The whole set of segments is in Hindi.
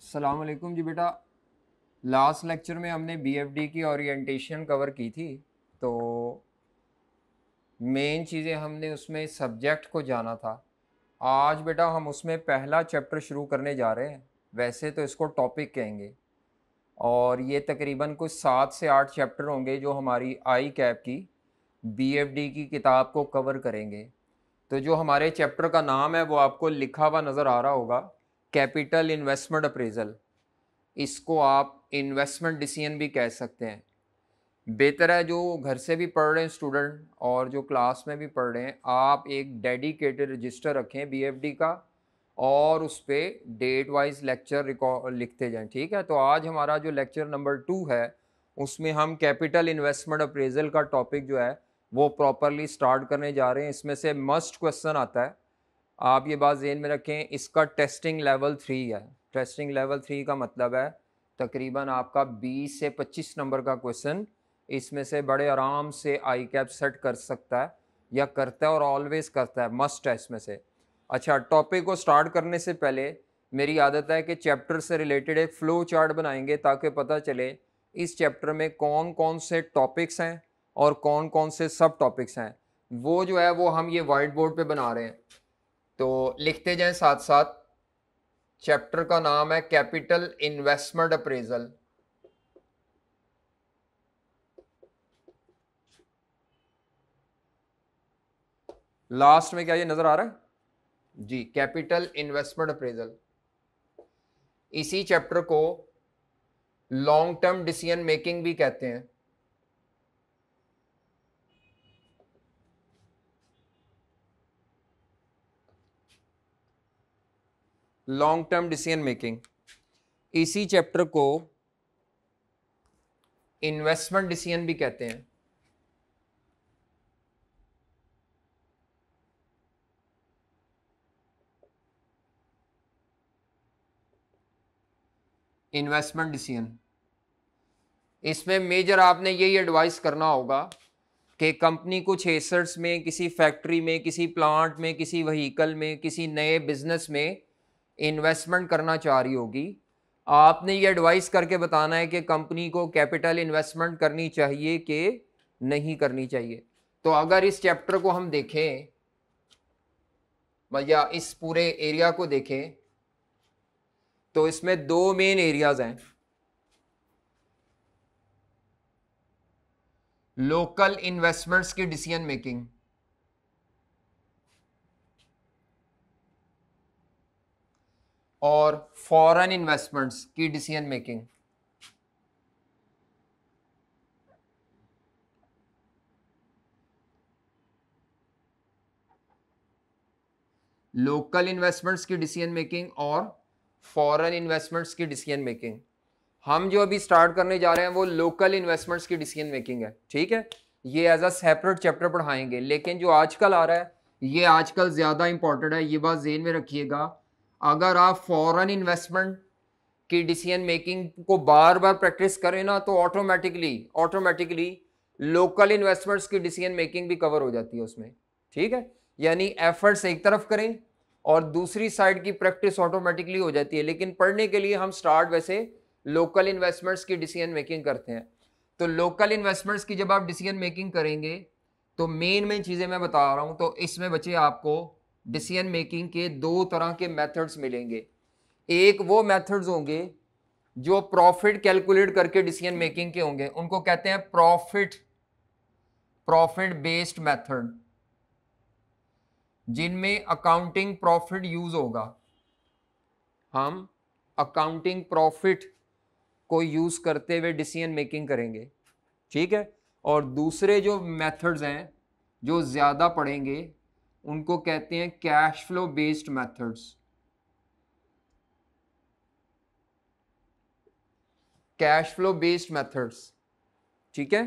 अस्सलाम वालेकुम जी बेटा। लास्ट लेक्चर में हमने बीएफडी की ओरिएंटेशन कवर की थी। तो मेन चीज़ें हमने उसमें सब्जेक्ट को जाना था। आज बेटा हम उसमें पहला चैप्टर शुरू करने जा रहे हैं। वैसे तो इसको टॉपिक कहेंगे और ये तकरीबन कुछ 7 से 8 चैप्टर होंगे जो हमारी आई कैप की बीएफडी की किताब को कवर करेंगे। तो जो हमारे चैप्टर का नाम है वो आपको लिखा हुआ नज़र आ रहा होगा, कैपिटल इन्वेस्टमेंट अप्रेजल। इसको आप इन्वेस्टमेंट डिसीजन भी कह सकते हैं। बेहतर है जो घर से भी पढ़ रहे हैं स्टूडेंट और जो क्लास में भी पढ़ रहे हैं, आप एक डेडिकेटेड रजिस्टर रखें बीएफडी का और उस पर डेट वाइज लेक्चर रिकॉर्ड लिखते जाएं। ठीक है, तो आज हमारा जो लेक्चर नंबर 2 है उसमें हम कैपिटल इन्वेस्टमेंट अप्रेजल का टॉपिक जो है वो प्रॉपरली स्टार्ट करने जा रहे हैं। इसमें से मस्ट क्वेश्चन आता है, आप ये बात ज़हन में रखें। इसका टेस्टिंग लेवल 3 है। टेस्टिंग लेवल 3 का मतलब है तकरीबन आपका 20 से 25 नंबर का क्वेश्चन इसमें से बड़े आराम से आई कैप सेट कर सकता है या करता है और ऑलवेज करता है, मस्ट है इसमें से। अच्छा, टॉपिक को स्टार्ट करने से पहले मेरी आदत है कि चैप्टर से रिलेटेड एक फ़्लो चार्ट बनाएंगे ताकि पता चले इस चैप्टर में कौन कौन से टॉपिक्स हैं और कौन कौन से सब टॉपिक्स हैं। वो जो है वो हम ये वाइट बोर्ड पे बना रहे हैं, तो लिखते जाएं साथ साथ। चैप्टर का नाम है कैपिटल इन्वेस्टमेंट अप्रेजल। लास्ट में क्या ये नजर आ रहा है जी, कैपिटल इन्वेस्टमेंट अप्रेजल। इसी चैप्टर को लॉन्ग टर्म डिसीजन मेकिंग भी कहते हैं। लॉन्ग टर्म डिसीजन मेकिंग, इसी चैप्टर को इन्वेस्टमेंट डिसीजन भी कहते हैं। इन्वेस्टमेंट डिसीजन, इसमें मेजर आपने यही एडवाइस करना होगा कि कंपनी कुछ एसेट्स में, किसी फैक्ट्री में, किसी प्लांट में, किसी व्हीकल में, किसी नए बिजनेस में इन्वेस्टमेंट करना चाह रही होगी। आपने ये एडवाइस करके बताना है कि कंपनी को कैपिटल इन्वेस्टमेंट करनी चाहिए कि नहीं करनी चाहिए। तो अगर इस चैप्टर को हम देखें या इस पूरे एरिया को देखें तो इसमें 2 मेन एरियाज हैं। लोकल इन्वेस्टमेंट्स की डिसीजन मेकिंग और फॉरेन इन्वेस्टमेंट्स की डिसीजन मेकिंग। लोकल इन्वेस्टमेंट्स की डिसीजन मेकिंग और फॉरेन इन्वेस्टमेंट्स की डिसीजन मेकिंग। हम जो अभी स्टार्ट करने जा रहे हैं वो लोकल इन्वेस्टमेंट्स की डिसीजन मेकिंग है। ठीक है, ये एज अ सेपरेट चैप्टर पढ़ाएंगे, लेकिन जो आजकल आ रहा है ये आजकल ज़्यादा इंपॉर्टेंट है। ये बात ज़हन में रखिएगा, अगर आप फॉरेन इन्वेस्टमेंट की डिसीजन मेकिंग को बार बार प्रैक्टिस करें ना तो ऑटोमेटिकली लोकल इन्वेस्टमेंट्स की डिसीजन मेकिंग भी कवर हो जाती है उसमें। ठीक है, यानी एफर्ट्स एक तरफ करें और दूसरी साइड की प्रैक्टिस ऑटोमेटिकली हो जाती है। लेकिन पढ़ने के लिए हम स्टार्ट वैसे लोकल इन्वेस्टमेंट्स की डिसीजन मेकिंग करते हैं। तो लोकल इन्वेस्टमेंट्स की जब आप डिसीजन मेकिंग करेंगे तो मेन चीज़ें मैं बता रहा हूं। तो इसमें बच्चे आपको डिसीजन मेकिंग के 2 तरह के मेथड्स मिलेंगे। एक वो मेथड्स होंगे जो प्रॉफिट कैलकुलेट करके डिसीजन मेकिंग के होंगे, उनको कहते हैं प्रॉफिट बेस्ड मेथड, जिनमें अकाउंटिंग प्रॉफिट यूज होगा। हम अकाउंटिंग प्रॉफिट को यूज करते हुए डिसीजन मेकिंग करेंगे। ठीक है, और दूसरे जो मेथड्स हैं जो ज्यादा पढ़ेंगे उनको कहते हैं cash flow based methods. Cash flow based methods, ठीक है।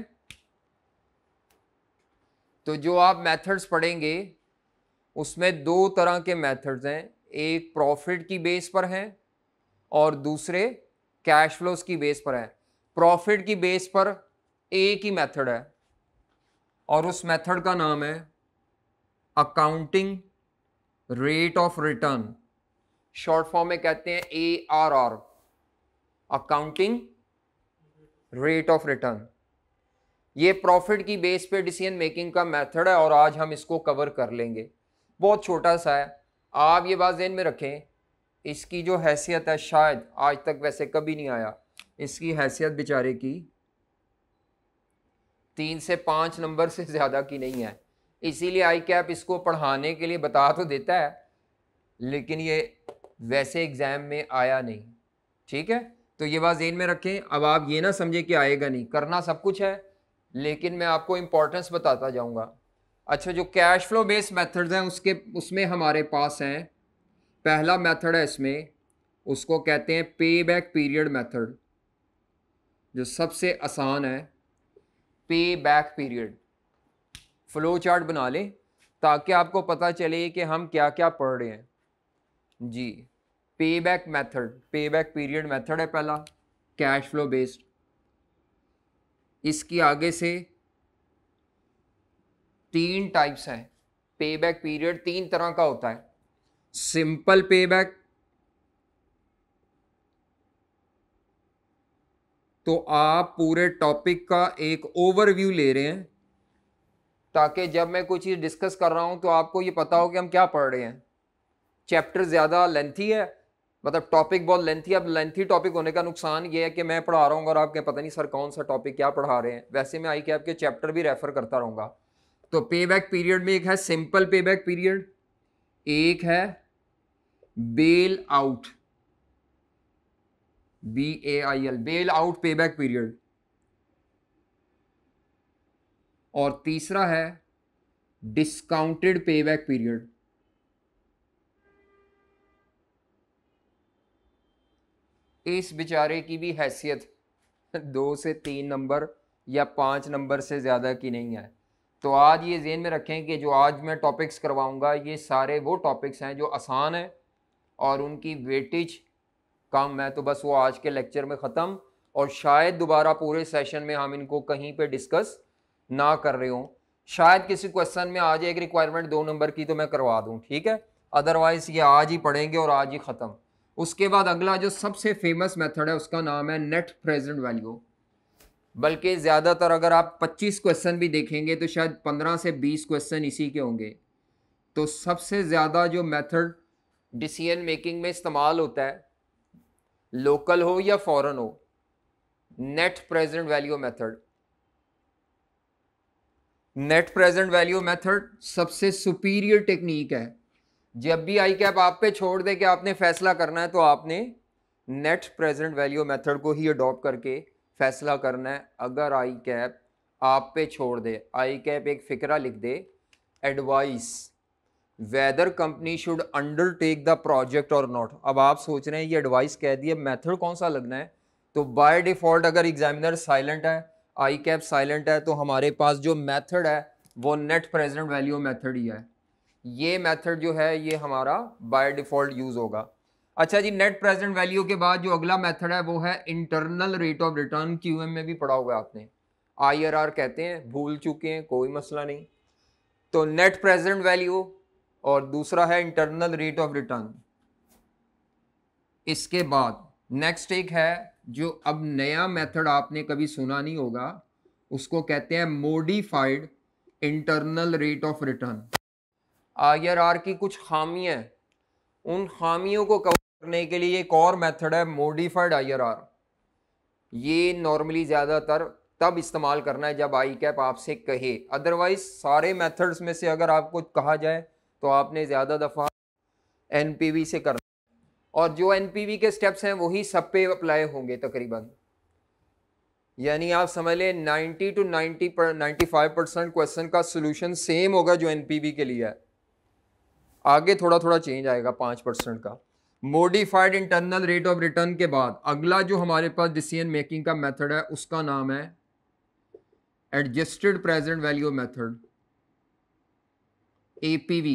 तो जो आप मेथड्स पढ़ेंगे उसमें 2 तरह के मेथड्स हैं, एक प्रॉफिट की बेस पर हैं और दूसरे कैश फ्लोज की बेस पर है। प्रॉफिट की बेस पर एक ही मेथड है और उस मेथड का नाम है accounting rate of return, short form में कहते हैं ARR, accounting rate of return. ये प्रॉफिट की बेस पे डिसीजन मेकिंग का मेथड है और आज हम इसको कवर कर लेंगे। बहुत छोटा सा है, आप ये बात ध्यान में रखें, इसकी जो हैसियत है शायद आज तक वैसे कभी नहीं आया, इसकी हैसियत बेचारे की 3 से 5 नंबर से ज़्यादा की नहीं है, इसीलिए आई कैप इसको पढ़ाने के लिए बता तो देता है लेकिन ये वैसे एग्ज़ाम में आया नहीं। ठीक है, तो ये बात ज़हन में रखें। अब आप ये ना समझे कि आएगा नहीं, करना सब कुछ है लेकिन मैं आपको इंपॉर्टेंस बताता जाऊंगा। अच्छा, जो कैश फ्लो बेस्ड मेथड्स हैं उसमें हमारे पास हैं, पहला मेथड है इसमें, उसको कहते हैं पे बैक पीरियड मेथड, जो सबसे आसान है। पे बैक पीरियड फ्लो चार्ट बना लें ताकि आपको पता चले कि हम क्या क्या पढ़ रहे हैं जी। पे बैक मेथड, पे बैक पीरियड मेथड है पहला, कैश फ्लो बेस्ड। इसकी आगे से 3 टाइप्स हैं। पे बैक पीरियड 3 तरह का होता है। सिंपल पे बैक, तो आप पूरे टॉपिक का एक ओवरव्यू ले रहे हैं ताकि जब मैं कोई चीज़ डिस्कस कर रहा हूं तो आपको ये पता हो कि हम क्या पढ़ रहे हैं। चैप्टर ज़्यादा लेंथी है, मतलब टॉपिक बहुत लेंथी है। अब लेंथी टॉपिक होने का नुकसान ये है कि मैं पढ़ा रहा हूँ और आपके पता नहीं सर कौन सा टॉपिक क्या पढ़ा रहे हैं। वैसे मैं आई कैप के चैप्टर भी रेफर करता रहूँगा। तो पे बैक पीरियड में एक है सिंपल पे बैक पीरियड, एक है bail out, BAIL, bell out पे बैक पीरियड, और तीसरा है डिस्काउंटेड पे बैक पीरियड। इस बेचारे की भी हैसियत 2 से 3 नंबर या 5 नंबर से ज़्यादा की नहीं है। तो आज ये ज़हन में रखें कि जो आज मैं टॉपिक्स करवाऊंगा ये सारे वो टॉपिक्स हैं जो आसान हैं और उनकी वेटेज कम है। तो बस वो आज के लेक्चर में ख़त्म, और शायद दोबारा पूरे सेशन में हम इनको कहीं पे डिस्कस ना कर रहे हों। शायद किसी क्वेश्चन में आ जाए एक रिक्वायरमेंट 2 नंबर की तो मैं करवा दूँ, ठीक है, अदरवाइज़ ये आज ही पढ़ेंगे और आज ही ख़त्म। उसके बाद अगला जो सबसे फेमस मेथड है उसका नाम है नेट प्रेजेंट वैल्यू। बल्कि ज़्यादातर अगर आप 25 क्वेश्चन भी देखेंगे तो शायद 15 से 20 क्वेश्चन इसी के होंगे। तो सबसे ज़्यादा जो मेथड डिसीजन मेकिंग में इस्तेमाल होता है, लोकल हो या फॉरेन हो, net present value method. Net present value method सबसे सुपीरियर टेक्निक है। जब भी आई कैप आप पे छोड़ दे कि आपने फैसला करना है तो आपने नेट प्रेजेंट वैल्यू मेथड को ही अडॉप्ट करके फैसला करना है। अगर आई कैप आप पे छोड़ दे, आई कैप एक फिक्रा लिख दे, advise whether company should undertake the project और नॉट। अब आप सोच रहे हैं ये एडवाइस कह दिए, मेथड कौन सा लगना है? तो बाय डिफॉल्ट अगर एग्जामिनर साइलेंट है, आई कैप साइलेंट है, तो हमारे पास जो मेथड है वो नेट प्रेजेंट वैल्यू मेथड ही है। ये मेथड जो है ये हमारा बाय डिफॉल्ट यूज होगा। अच्छा जी, नेट प्रेजेंट वैल्यू के बाद जो अगला मेथड है वो है internal rate of return. QM में भी पढ़ा हुआ है आपने, IRR कहते हैं, भूल चुके हैं, कोई मसला नहीं। तो नेट प्रेजेंट वैल्यू और दूसरा है इंटरनल रेट ऑफ रिटर्न। इसके बाद नेक्स्ट एक है जो अब नया मेथड आपने कभी सुना नहीं होगा, उसको कहते हैं modified internal rate of return. IRR की कुछ खामियां हैं, उन खामियों को कवर करने के लिए एक और मेथड है मॉडिफाइड IRR। ये नॉर्मली ज़्यादातर तब इस्तेमाल करना है जब आई कैप आपसे कहे, अदरवाइज सारे मेथड्स में से अगर आपको कहा जाए तो आपने ज़्यादा दफ़ा NPV से करना, और जो NPV के स्टेप्स हैं वही सब पे अप्लाई होंगे तकरीबन। यानी आप समझ लें 90 to 95% क्वेश्चन का सोल्यूशन सेम होगा जो NPV के लिए है, आगे थोड़ा थोड़ा चेंज आएगा 5% का। Modified internal rate of return के बाद अगला जो हमारे पास डिसीजन मेकिंग का मेथड है उसका नाम है adjusted present value method, APV।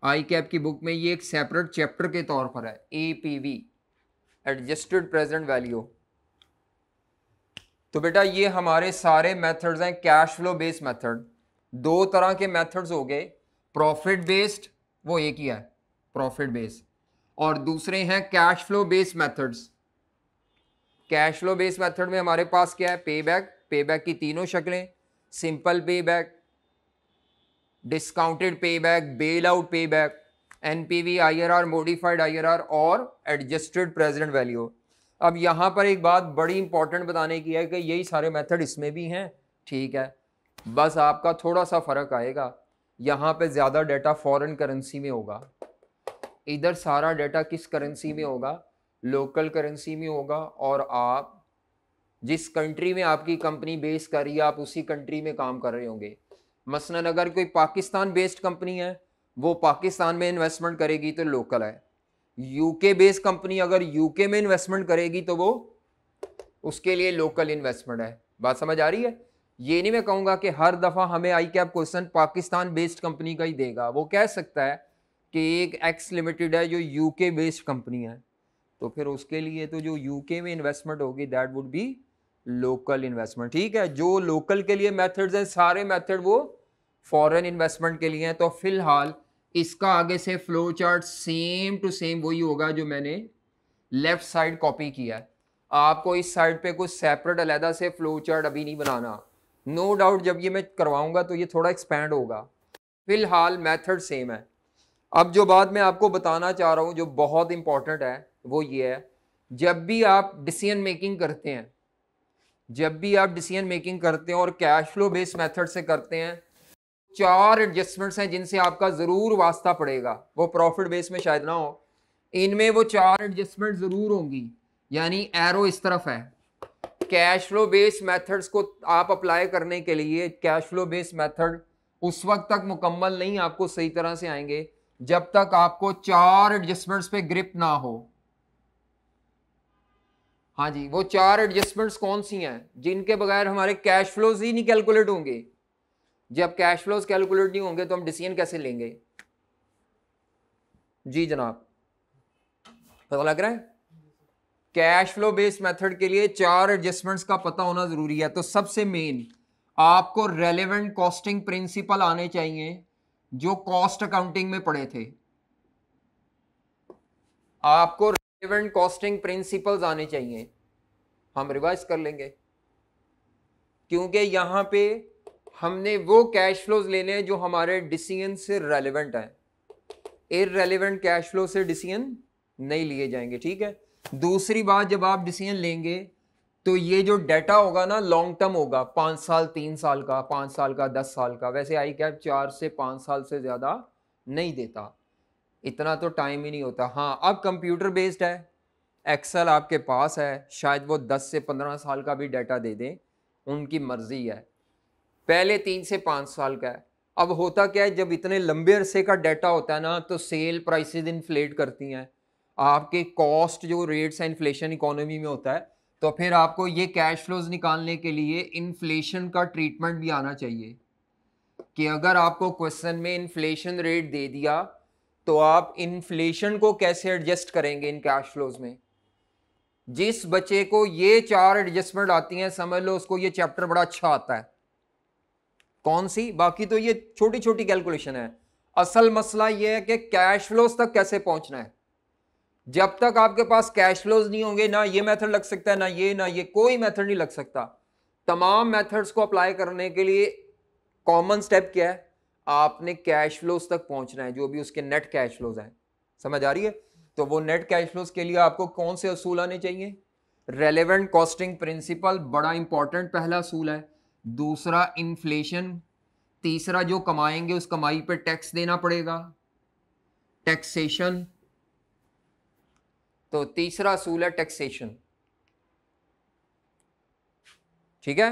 आई कैप की बुक में ये एक सेपरेट चैप्टर के तौर पर है, APV, एडजस्टेड प्रेजेंट वैल्यू। तो बेटा ये हमारे सारे मेथड्स हैं कैश फ्लो बेस्ड मेथड। 2 तरह के मेथड्स हो गए, प्रॉफिट बेस्ड, वो एक ही है प्रॉफिट बेस्ड, और दूसरे हैं cash flow based methods. Cash flow based method में हमारे पास क्या है, पे बैक, पे बैक की तीनों शक्लें, simple payback, discounted payback, bail out payback, NPV, IRR, modified IRR और एडजस्टेड प्रेजेंट वैल्यू। अब यहाँ पर एक बात बड़ी इंपॉर्टेंट बताने की है कि यही सारे मेथड इसमें भी हैं, ठीक है, बस आपका थोड़ा सा फर्क आएगा, यहाँ पे ज़्यादा डाटा फॉरेन करेंसी में होगा, इधर सारा डाटा किस करेंसी में होगा, लोकल करेंसी में होगा, और आप जिस कंट्री में आपकी कंपनी बेस कर रही है आप उसी कंट्री में काम कर रहे होंगे। मसलन अगर कोई पाकिस्तान बेस्ड कंपनी है वो पाकिस्तान में इन्वेस्टमेंट करेगी तो लोकल है, यूके बेस्ड कंपनी अगर यूके में इन्वेस्टमेंट करेगी तो वो उसके लिए लोकल इन्वेस्टमेंट है। बात समझ आ रही है? ये नहीं मैं कहूँगा कि हर दफ़ा हमें ICAP question Pakistan based company का ही देगा, वो कह सकता है कि एक एक्स लिमिटेड है जो यूके बेस्ड कंपनी है, तो फिर उसके लिए तो जो यूके में इन्वेस्टमेंट होगी that would be local investment, ठीक है। जो लोकल के लिए मेथड्स हैं सारे मेथड वो फॉरेन इन्वेस्टमेंट के लिए हैं। तो फिलहाल इसका आगे से flow chart same to same वही होगा जो मैंने लेफ्ट साइड कॉपी किया है। आपको इस साइड पे कुछ सेपरेट अलहदा से फ्लो चार्ट अभी नहीं बनाना, नो डाउट जब ये मैं करवाऊंगा तो ये थोड़ा एक्सपैंड होगा, फिलहाल मेथड सेम है। अब जो बात मैं आपको बताना चाह रहा हूँ जो बहुत इंपॉर्टेंट है वो ये है, जब भी आप डिसीजन मेकिंग करते हैं, जब भी आप डिसीजन मेकिंग करते हैं और कैश फ्लो बेस्ड मेथड से करते हैं, 4 एडजस्टमेंट्स हैं जिनसे आपका जरूर वास्ता पड़ेगा, वो प्रॉफिट बेस में शायद ना हो, इनमें वो 4 एडजस्टमेंट जरूर होंगी, यानी एरो इस तरफ है। कैश फ्लो बेस्ड मेथड्स को आप अप्लाई करने के लिए कैश फ्लो बेस्ड मेथड उस वक्त तक मुकम्मल नहीं आपको सही तरह से आएंगे जब तक आपको 4 एडजस्टमेंट्स पे ग्रिप ना हो। हाँ जी, वो 4 एडजस्टमेंट्स कौन सी हैं जिनके बगैर हमारे कैश फ्लोज ही नहीं कैलकुलेट होंगे। जब कैश फ्लोज कैलकुलेट नहीं होंगे तो हम डिसीजन कैसे लेंगे? जी जनाब, पता लग रहा है? कैश फ्लो बेस्ड मेथड के लिए 4 एडजस्टमेंट्स का पता होना जरूरी है। तो सबसे मेन आपको रेलेवेंट कॉस्टिंग प्रिंसिपल आने चाहिए जो कॉस्ट अकाउंटिंग में पढ़े थे, आपको रेलेवेंट कॉस्टिंग प्रिंसिपल्स आने चाहिए। हम रिवाइज कर लेंगे क्योंकि यहां पे हमने वो कैश फ्लोज लेने हैं जो हमारे डिसीजन से रेलेवेंट है, इररेलेवेंट कैश फ्लो से डिसीजन नहीं लिए जाएंगे, ठीक है। दूसरी बात, जब आप डिसीजन लेंगे तो ये जो डाटा होगा ना लॉन्ग टर्म होगा, 5 साल 3 साल का, 5 साल का, 10 साल का। वैसे आई कैप 4 से 5 साल से ज़्यादा नहीं देता, इतना तो टाइम ही नहीं होता। हाँ, अब कंप्यूटर बेस्ड है, एक्सेल आपके पास है, शायद वो 10 से 15 साल का भी डाटा दे दें, उनकी मर्जी है। पहले 3 से 5 साल का है। अब होता क्या है, जब इतने लंबे अरसे का डाटा होता है ना तो सेल प्राइसेस इन्फ्लेट करती हैं, आपके कॉस्ट जो रेट्स हैं इन्फ्लेशन इकोनॉमी में होता है, तो फिर आपको ये कैश फ्लोज निकालने के लिए इन्फ्लेशन का ट्रीटमेंट भी आना चाहिए कि अगर आपको क्वेश्चन में इन्फ्लेशन रेट दे दिया तो आप इन्फ्लेशन को कैसे एडजस्ट करेंगे इन कैश फ्लोज में। जिस बच्चे को ये 4 एडजस्टमेंट आती हैं समझ लो उसको ये चैप्टर बड़ा अच्छा आता है। कौन सी? बाकी तो ये छोटी छोटी कैलकुलेशन है, असल मसला ये है कि कैश फ्लोज तक कैसे पहुंचना है। जब तक आपके पास कैश फ्लोज नहीं होंगे ना ये मेथड लग सकता है, ना ये कोई मेथड नहीं लग सकता। तमाम मेथड्स को अप्लाई करने के लिए कॉमन स्टेप क्या है, आपने कैश फ्लोज तक पहुंचना है, जो भी उसके नेट कैश फ्लोज हैं। समझ आ रही है? तो वो नेट कैश फ्लोज के लिए आपको कौन से असूल आने चाहिए? रेलेवेंट कॉस्टिंग प्रिंसिपल बड़ा इंपॉर्टेंट पहला असूल है, दूसरा इन्फ्लेशन, तीसरा जो कमाएंगे उस कमाई पे टैक्स देना पड़ेगा, टैक्सेशन। तो तीसरा असूल है टैक्सेशन, ठीक है।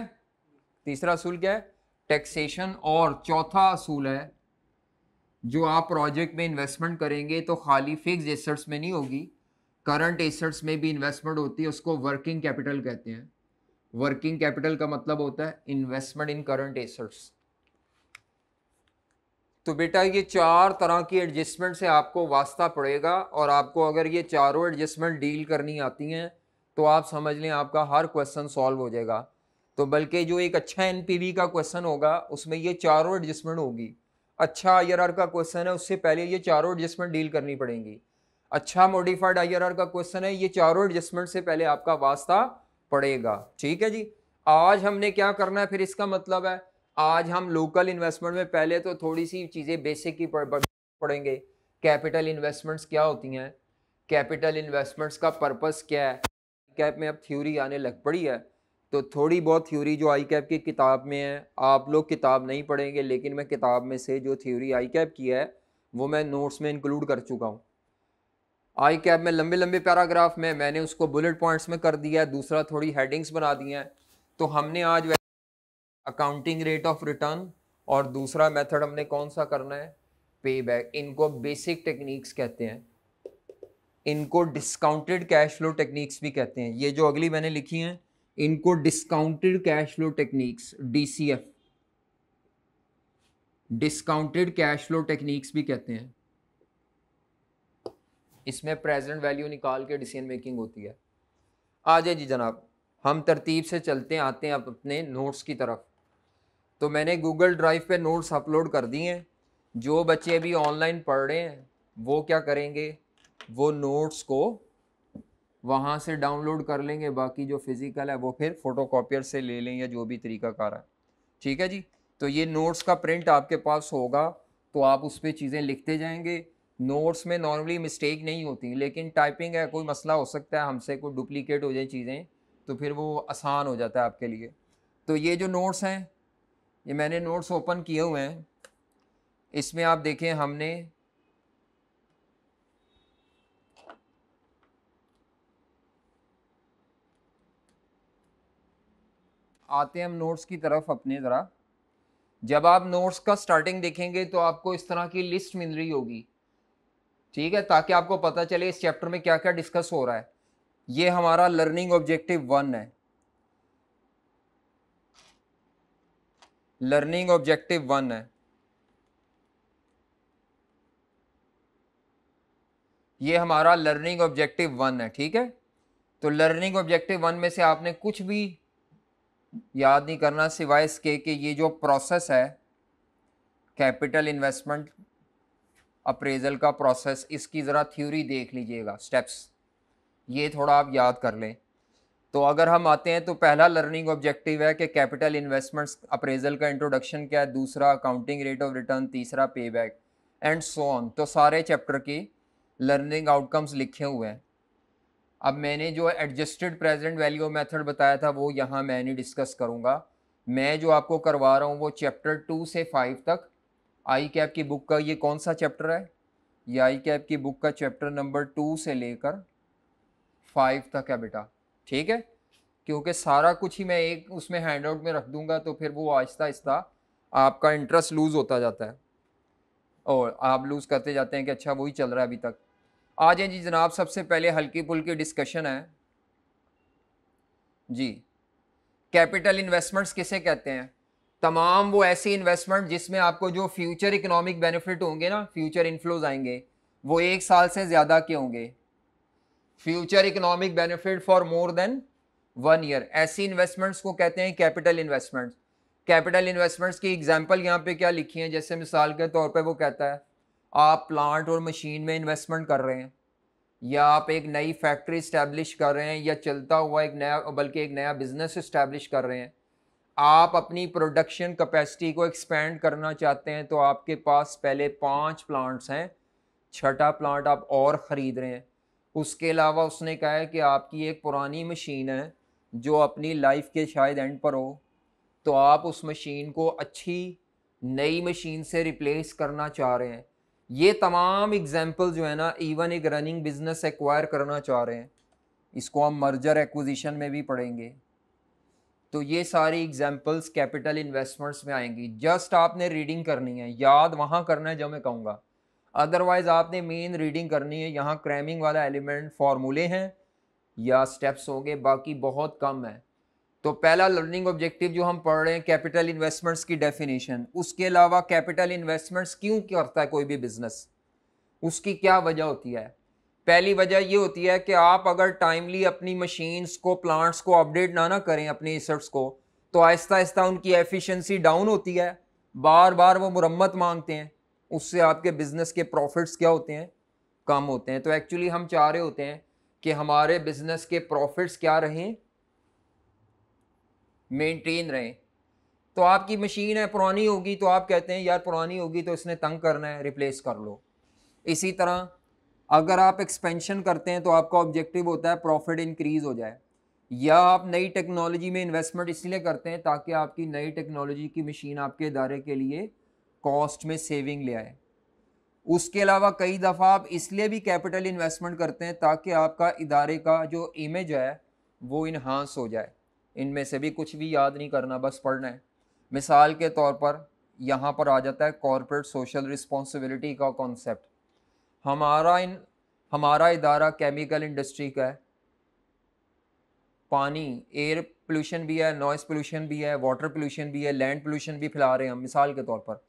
तीसरा असूल क्या है? टैक्सेशन। और चौथा असूल है जो आप प्रोजेक्ट में इन्वेस्टमेंट करेंगे तो खाली फिक्स एसेट्स में नहीं होगी, करंट एसेट्स में भी इन्वेस्टमेंट होती है, उसको वर्किंग कैपिटल कहते हैं। वर्किंग कैपिटल का मतलब होता है इन्वेस्टमेंट इन करंट एसेट्स। तो बेटा ये 4 तरह की एडजस्टमेंट से आपको वास्ता पड़ेगा, और आपको अगर ये चारों एडजस्टमेंट डील करनी आती हैं तो आप समझ लें आपका हर क्वेश्चन सॉल्व हो जाएगा। तो बल्कि जो एक अच्छा एनपीवी का क्वेश्चन होगा उसमें ये चारों एडजस्टमेंट होगी। अच्छा आईआरआर का क्वेश्चन है उससे पहले ये चारों एडजस्टमेंट डील करनी पड़ेंगी। अच्छा मॉडिफाइड आईआरआर का क्वेश्चन है, ये चारों एडजस्टमेंट से पहले आपका वास्ता पड़ेगा। ठीक है जी। आज हमने क्या करना है फिर, इसका मतलब है आज हम लोकल इन्वेस्टमेंट में पहले तो थोड़ी सी चीज़ें बेसिक की पढ़ेंगे। कैपिटल इन्वेस्टमेंट्स क्या होती हैं, कैपिटल इन्वेस्टमेंट्स का पर्पस क्या है। कैप में अब थ्योरी आने लग पड़ी है, तो थोड़ी बहुत थ्योरी जो आई कैप की किताब में है, आप लोग किताब नहीं पढ़ेंगे, लेकिन मैं किताब में से जो थ्योरी आई कैप की है वो मैं नोट्स में इंक्लूड कर चुका हूँ। आई कैप में लंबे लंबे पैराग्राफ में मैंने उसको बुलेट पॉइंट्स में कर दिया है, दूसरा थोड़ी हेडिंग्स बना दी हैं। तो हमने आज अकाउंटिंग रेट ऑफ रिटर्न और दूसरा मेथड हमने कौन सा करना है, पे बैक। इनको बेसिक टेक्निक्स कहते हैं, इनको डिस्काउंटेड कैश फ्लो टेक्निक्स भी कहते हैं। ये जो अगली मैंने लिखी हैं इनको discounted cash flow techniques, DCF, discounted cash flow techniques भी कहते हैं। इसमें प्रेजेंट वैल्यू निकाल के डिसीजन मेकिंग होती है। आ जाए जी जनाब, हम तरतीब से चलते हैं, आते हैं अपने नोट्स की तरफ। तो मैंने गूगल ड्राइव पे नोट्स अपलोड कर दिए हैं। जो बच्चे अभी ऑनलाइन पढ़ रहे हैं वो क्या करेंगे, वो नोट्स को वहाँ से डाउनलोड कर लेंगे, बाकी जो फिज़िकल है वो फिर फोटोकॉपियर से ले लें या जो भी तरीकाकार है। ठीक है जी। तो ये नोट्स का प्रिंट आपके पास होगा, तो आप उस पर चीज़ें लिखते जाएंगे। नोट्स में नॉर्मली मिस्टेक नहीं होती, लेकिन टाइपिंग है, कोई मसला हो सकता है, हमसे कोई डुप्लीकेट हो जाए चीज़ें, तो फिर वो आसान हो जाता है आपके लिए। तो ये जो नोट्स हैं, ये मैंने नोट्स ओपन किए हुए हैं। इसमें आप देखें, हमने आते हैं हम नोट्स की तरफ अपने ज़रा। जब आप नोट्स का स्टार्टिंग देखेंगे तो आपको इस तरह की लिस्ट मिल रही होगी, ठीक है, ताकि आपको पता चले इस चैप्टर में क्या क्या डिस्कस हो रहा है। ये हमारा लर्निंग ऑब्जेक्टिव 1 है, लर्निंग ऑब्जेक्टिव 1 है, ये हमारा लर्निंग ऑब्जेक्टिव 1 है। ठीक है। तो लर्निंग ऑब्जेक्टिव 1 में से आपने कुछ भी याद नहीं करना सिवाय इसके कि ये जो प्रोसेस है कैपिटल इन्वेस्टमेंट अप्रेजल का प्रोसेस, इसकी ज़रा थ्योरी देख लीजिएगा, स्टेप्स ये थोड़ा आप याद कर लें। तो अगर हम आते हैं तो पहला लर्निंग ऑब्जेक्टिव है कि कैपिटल इन्वेस्टमेंट्स अप्रेजल का इंट्रोडक्शन क्या है, दूसरा अकाउंटिंग रेट ऑफ रिटर्न, तीसरा पे बैक एंड सो ऑन। तो सारे चैप्टर की लर्निंग आउटकम्स लिखे हुए हैं। अब मैंने जो एडजस्टेड प्रेजेंट वैल्यू मेथड बताया था वो यहाँ मैं नहीं डिस्कस करूँगा। मैं जो आपको करवा रहा हूँ वो चैप्टर 2 से 5 तक आई कैप की बुक का, ये कौन सा चैप्टर है, ये आई कैप की बुक का चैप्टर नंबर 2 से लेकर 5 तक है बेटा। ठीक है। क्योंकि सारा कुछ ही मैं एक उसमें हैंड आउट में रख दूंगा तो फिर वो आहिस्ता आहिस्ता आपका इंटरेस्ट लूज़ होता जाता है और आप लूज़ करते जाते हैं कि अच्छा वही चल रहा है अभी तक। आ जाए जी जनाब, सबसे पहले हल्की फुल्की डिस्कशन है जी। कैपिटल इन्वेस्टमेंट्स किसे कहते हैं, तमाम वो ऐसी इन्वेस्टमेंट जिसमें आपको जो फ्यूचर इकोनॉमिक बेनिफिट होंगे ना, फ्यूचर इन्फ्लोज आएंगे, वो 1 साल से ज़्यादा के होंगे। Future economic benefit for more than 1 year, ऐसी इन्वेस्टमेंट्स को कहते हैं कैपिटल इन्वेस्टमेंट्स। कैपिटल इन्वेस्टमेंट्स की एग्जांपल यहाँ पे क्या लिखी है, जैसे मिसाल के तौर पे वो कहता है आप प्लांट और मशीन में इन्वेस्टमेंट कर रहे हैं, या आप एक नई फैक्ट्री इस्टेब्लिश कर रहे हैं, या चलता हुआ एक नया, बल्कि एक नया बिजनेस इस्टेब्लिश कर रहे हैं, आप अपनी प्रोडक्शन कैपेसिटी को एक्सपेंड करना चाहते हैं, तो आपके पास पहले 5 प्लांट्स हैं, छठा प्लांट आप और ख़रीद रहे हैं। उसके अलावा उसने कहा है कि आपकी एक पुरानी मशीन है जो अपनी लाइफ के शायद एंड पर हो, तो आप उस मशीन को अच्छी नई मशीन से रिप्लेस करना चाह रहे हैं। ये तमाम एग्जाम्पल जो है ना, इवन एक रनिंग बिजनेस एक्वायर करना चाह रहे हैं, इसको हम मर्जर एक्विजिशन में भी पढ़ेंगे। तो ये सारी एग्जाम्पल्स कैपिटल इन्वेस्टमेंट्स में आएंगी। जस्ट आपने रीडिंग करनी है, याद वहाँ करना है जब मैं कहूँगा, अदरवाइज आपने मेन रीडिंग करनी है। यहाँ क्रैमिंग वाला एलिमेंट फार्मूले हैं या स्टेप्स होंगे, बाकी बहुत कम है। तो पहला लर्निंग ऑब्जेक्टिव जो हम पढ़ रहे हैं कैपिटल इन्वेस्टमेंट्स की डेफिनेशन, उसके अलावा कैपिटल इन्वेस्टमेंट्स क्यों करता है कोई भी बिजनेस, उसकी क्या वजह होती है। पहली वजह ये होती है कि आप अगर टाइमली अपनी मशीन्स को, प्लांट्स को अपडेट ना करें, अपने एसेट्स को, तो आहिस्ता आहिस्ता उनकी एफिशिएंसी डाउन होती है, बार बार वो मुरम्मत मांगते हैं, उससे आपके बिजनेस के प्रॉफिट्स क्या होते हैं, कम होते हैं। तो एक्चुअली हम चाह रहे होते हैं कि हमारे बिजनेस के प्रॉफिट्स क्या रहें, मेंटेन रहें। तो आपकी मशीन है पुरानी होगी तो आप कहते हैं यार पुरानी होगी तो इसने तंग करना है, रिप्लेस कर लो। इसी तरह अगर आप एक्सपेंशन करते हैं तो आपका ऑब्जेक्टिव होता है प्रॉफिट इंक्रीज हो जाए, या आप नई टेक्नोलॉजी में इन्वेस्टमेंट इसलिए करते हैं ताकि आपकी नई टेक्नोलॉजी की मशीन आपके इदारे के लिए कॉस्ट में सेविंग ले आए। उसके अलावा कई दफ़ा आप इसलिए भी कैपिटल इन्वेस्टमेंट करते हैं ताकि आपका इदारे का जो इमेज है वो इन्हांस हो जाए। इनमें से भी कुछ भी याद नहीं करना, बस पढ़ना है। मिसाल के तौर पर यहाँ पर आ जाता है कॉर्पोरेट सोशल रिस्पॉन्सिबिलिटी का कॉन्सेप्ट। हमारा इदारा केमिकल इंडस्ट्री का है, पानी एयर पोल्यूशन भी है, नॉइस पोल्यूशन भी है, वाटर पोल्यूशन भी है, लैंड पोल्यूशन भी फैला रहे हैं हम मिसाल के तौर पर।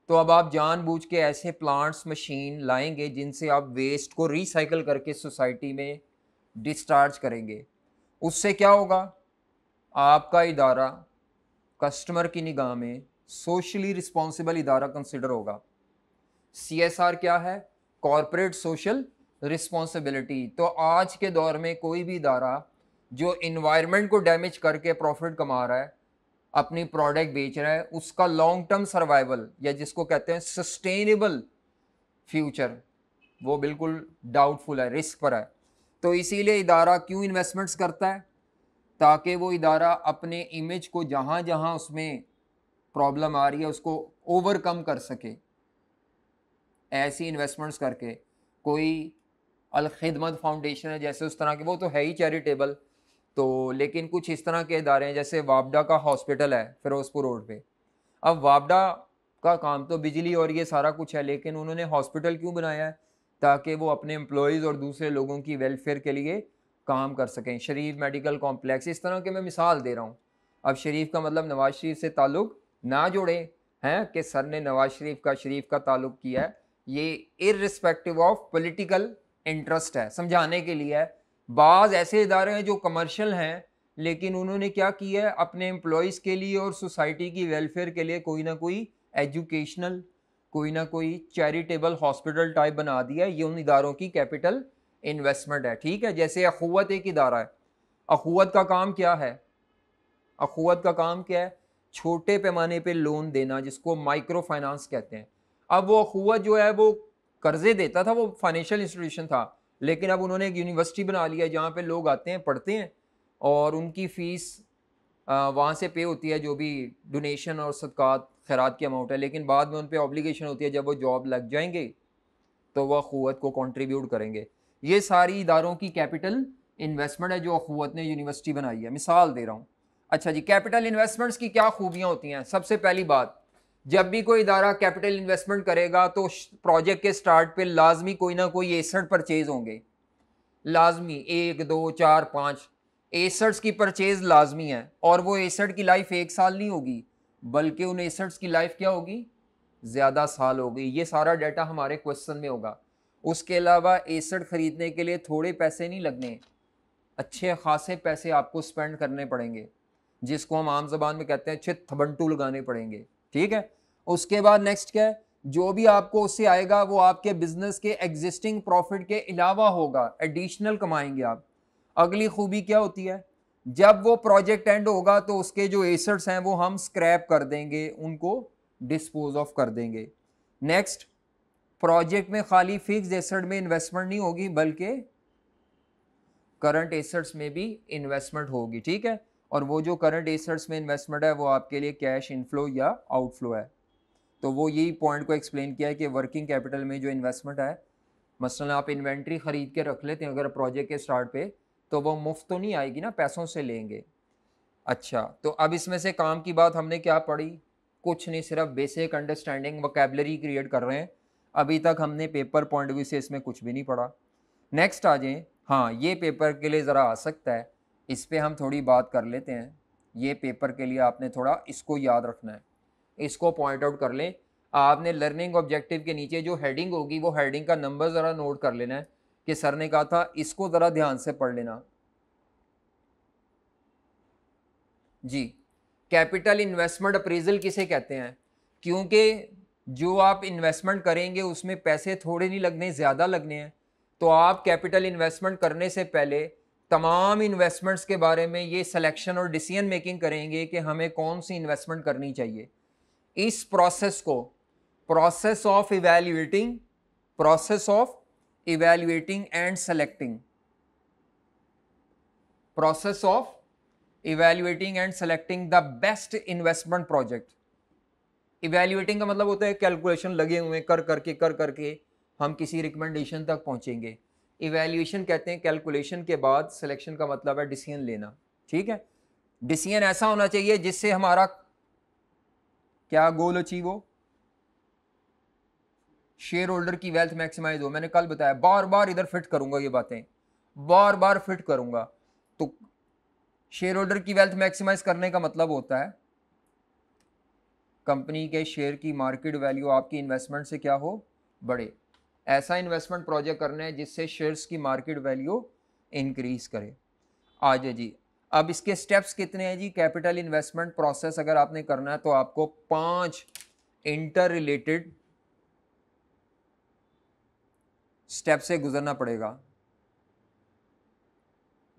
तो अब आप जानबूझ के ऐसे प्लांट्स मशीन लाएंगे जिनसे आप वेस्ट को रिसाइकल करके सोसाइटी में डिस्चार्ज करेंगे। उससे क्या होगा, आपका इदारा कस्टमर की निगाह में सोशली रिस्पॉन्सिबल इदारा कंसिडर होगा। CSR क्या है, कॉर्पोरेट सोशल रिस्पॉन्सिबिलिटी। तो आज के दौर में कोई भी इदारा जो इन्वायरमेंट को डैमेज करके प्रॉफिट कमा रहा है, अपनी प्रोडक्ट बेच रहा है, उसका लॉन्ग टर्म सर्वाइवल या जिसको कहते हैं सस्टेनेबल फ्यूचर, वो बिल्कुल डाउटफुल है, रिस्क पर है। तो इसीलिए इदारा क्यों इन्वेस्टमेंट्स करता है, ताकि वो इदारा अपने इमेज को जहाँ जहाँ उसमें प्रॉब्लम आ रही है उसको ओवरकम कर सके। ऐसी इन्वेस्टमेंट्स करके कोई अल खिदमत फाउंडेशन है जैसे, उस तरह के, वो तो है ही चैरिटेबल, तो लेकिन कुछ इस तरह के इदारे हैं जैसे वापडा का हॉस्पिटल है फिरोजपुर रोड पे। अब वापडा का काम तो बिजली और ये सारा कुछ है, लेकिन उन्होंने हॉस्पिटल क्यों बनाया है, ताकि वो अपने एम्प्लॉयज़ और दूसरे लोगों की वेलफेयर के लिए काम कर सकें। शरीफ मेडिकल कॉम्प्लेक्स, इस तरह के मैं मिसाल दे रहा हूँ। अब शरीफ का मतलब नवाज शरीफ से ताल्लुक़ ना जोड़ें हैं कि सर ने नवाज शरीफ का ताल्लुक़ किया है, ये इर्रिस्पेक्टिव ऑफ पॉलिटिकल इंटरेस्ट है, समझाने के लिए है। बाज़ ऐसे इदारे हैं जो कमर्शियल हैं लेकिन उन्होंने क्या किया है, अपने एम्प्लॉयज़ के लिए और सोसाइटी की वेलफेयर के लिए कोई ना कोई एजुकेशनल, कोई ना कोई चैरिटेबल हॉस्पिटल टाइप बना दिया है। ये उन इदारों की कैपिटल इन्वेस्टमेंट है, ठीक है। जैसे अखुवत एक इदारा है, अखुवत का काम क्या है, अखुवत का काम क्या है, छोटे पैमाने पे लोन देना, जिसको माइक्रो फाइनेंस कहते हैं। अब वो अखुवत जो है वो कर्जे देता था, वो फाइनेंशियल इंस्टीट्यूशन था, लेकिन अब उन्होंने एक यूनिवर्सिटी बना लिया जहाँ पे लोग आते हैं, पढ़ते हैं और उनकी फ़ीस वहाँ से पे होती है, जो भी डोनेशन और सदक़ात खैरात की अमाउंट है, लेकिन बाद में उन पर ऑब्लिगेशन होती है, जब वो जॉब लग जाएंगे तो वह अखुवत को कंट्रीब्यूट करेंगे। ये सारी इदारों की कैपिटल इन्वेस्टमेंट है जो अखुवत ने यूनिवर्सिटी बनाई है, मिसाल दे रहा हूँ। अच्छा जी, कैपिटल इन्वेस्टमेंट्स की क्या खूबियाँ होती हैं। सबसे पहली बात, जब भी कोई इदारा कैपिटल इन्वेस्टमेंट करेगा तो प्रोजेक्ट के स्टार्ट पे लाजमी कोई ना कोई एसेट परचेज होंगे, लाजमी 1 2 4 5 एसेट्स की परचेज लाजमी है। और वो एसेट की लाइफ 1 साल नहीं होगी, बल्कि उन एसेट्स की लाइफ क्या होगी, ज़्यादा साल होगी। ये सारा डाटा हमारे क्वेश्चन में होगा। उसके अलावा एसेट खरीदने के लिए थोड़े पैसे नहीं लगने, अच्छे खासे पैसे आपको स्पेंड करने पड़ेंगे, जिसको हम आम जबान में कहते हैं अच्छे थबंटू लगाने पड़ेंगे, ठीक है। उसके बाद नेक्स्ट क्या है, जो भी आपको उससे आएगा वो आपके बिजनेस के एग्जिस्टिंग प्रॉफिट के अलावा होगा, एडिशनल कमाएंगे आप। अगली खूबी क्या होती है, जब वो प्रोजेक्ट एंड होगा तो उसके जो एसेट्स हैं वो हम स्क्रैप कर देंगे, उनको डिस्पोज ऑफ कर देंगे। नेक्स्ट, प्रोजेक्ट में खाली फिक्स एसेट में इन्वेस्टमेंट नहीं होगी, बल्कि करंट एसेट्स में भी इन्वेस्टमेंट होगी, ठीक है। और वो जो करंट एसेट्स में इन्वेस्टमेंट है वो आपके लिए कैश इनफ्लो या आउटफ्लो है। तो वो यही पॉइंट को एक्सप्लेन किया है कि वर्किंग कैपिटल में जो इन्वेस्टमेंट है, मसलन आप इन्वेंट्री ख़रीद के रख लेते हैं अगर प्रोजेक्ट के स्टार्ट पे, तो वो मुफ्त तो नहीं आएगी ना, पैसों से लेंगे। अच्छा, तो अब इसमें से काम की बात हमने क्या पढ़ी, कुछ नहीं, सिर्फ बेसिक अंडरस्टैंडिंग वोकैबुलरी क्रिएट कर रहे हैं। अभी तक हमने पेपर पॉइंट ऑफ व्यू से इसमें कुछ भी नहीं पढ़ा। नेक्स्ट आ जाएँ, हाँ ये पेपर के लिए ज़रा आ सकता है, इस पर हम थोड़ी बात कर लेते हैं। ये पेपर के लिए आपने थोड़ा इसको याद रखना है, इसको पॉइंट आउट कर लें। आपने लर्निंग ऑब्जेक्टिव के नीचे जो हेडिंग होगी वो हेडिंग का नंबर ज़रा नोट कर लेना है कि सर ने कहा था इसको ज़रा ध्यान से पढ़ लेना जी। कैपिटल इन्वेस्टमेंट अप्रेजल किसे कहते हैं, क्योंकि जो आप इन्वेस्टमेंट करेंगे उसमें पैसे थोड़े नहीं लगने, ज़्यादा लगने हैं। तो आप कैपिटल इन्वेस्टमेंट करने से पहले तमाम इन्वेस्टमेंट्स के बारे में ये सिलेक्शन और डिसीजन मेकिंग करेंगे कि हमें कौन सी इन्वेस्टमेंट करनी चाहिए। इस प्रोसेस को process of evaluating and selecting, process of evaluating and selecting the best investment project. Evaluating का मतलब होता है कैलकुलेशन लगे हुए कर करके हम किसी रिकमेंडेशन तक पहुंचेंगे। इवैल्यूएशन कहते हैं कैलकुलेशन के बाद, सिलेक्शन का मतलब है डिसीजन लेना। ठीक है, डिसीजन ऐसा होना चाहिए जिससे हमारा क्या गोल अचीव हो, शेयर होल्डर की वेल्थ मैक्सिमाइज हो। मैंने कल बताया, बार बार इधर फिट करूंगा, ये बातें बार बार फिट करूंगा। तो शेयर होल्डर की वेल्थ मैक्सिमाइज करने का मतलब होता है कंपनी के शेयर की मार्केट वैल्यू आपकी इन्वेस्टमेंट से क्या हो, बढ़े। ऐसा इन्वेस्टमेंट प्रोजेक्ट करना है जिससे शेयर्स की मार्केट वैल्यू इंक्रीज करे। आ जाए जी, अब इसके स्टेप्स कितने हैं जी। कैपिटल इन्वेस्टमेंट प्रोसेस अगर आपने करना है तो आपको 5 इंटर रिलेटेड स्टेप से गुजरना पड़ेगा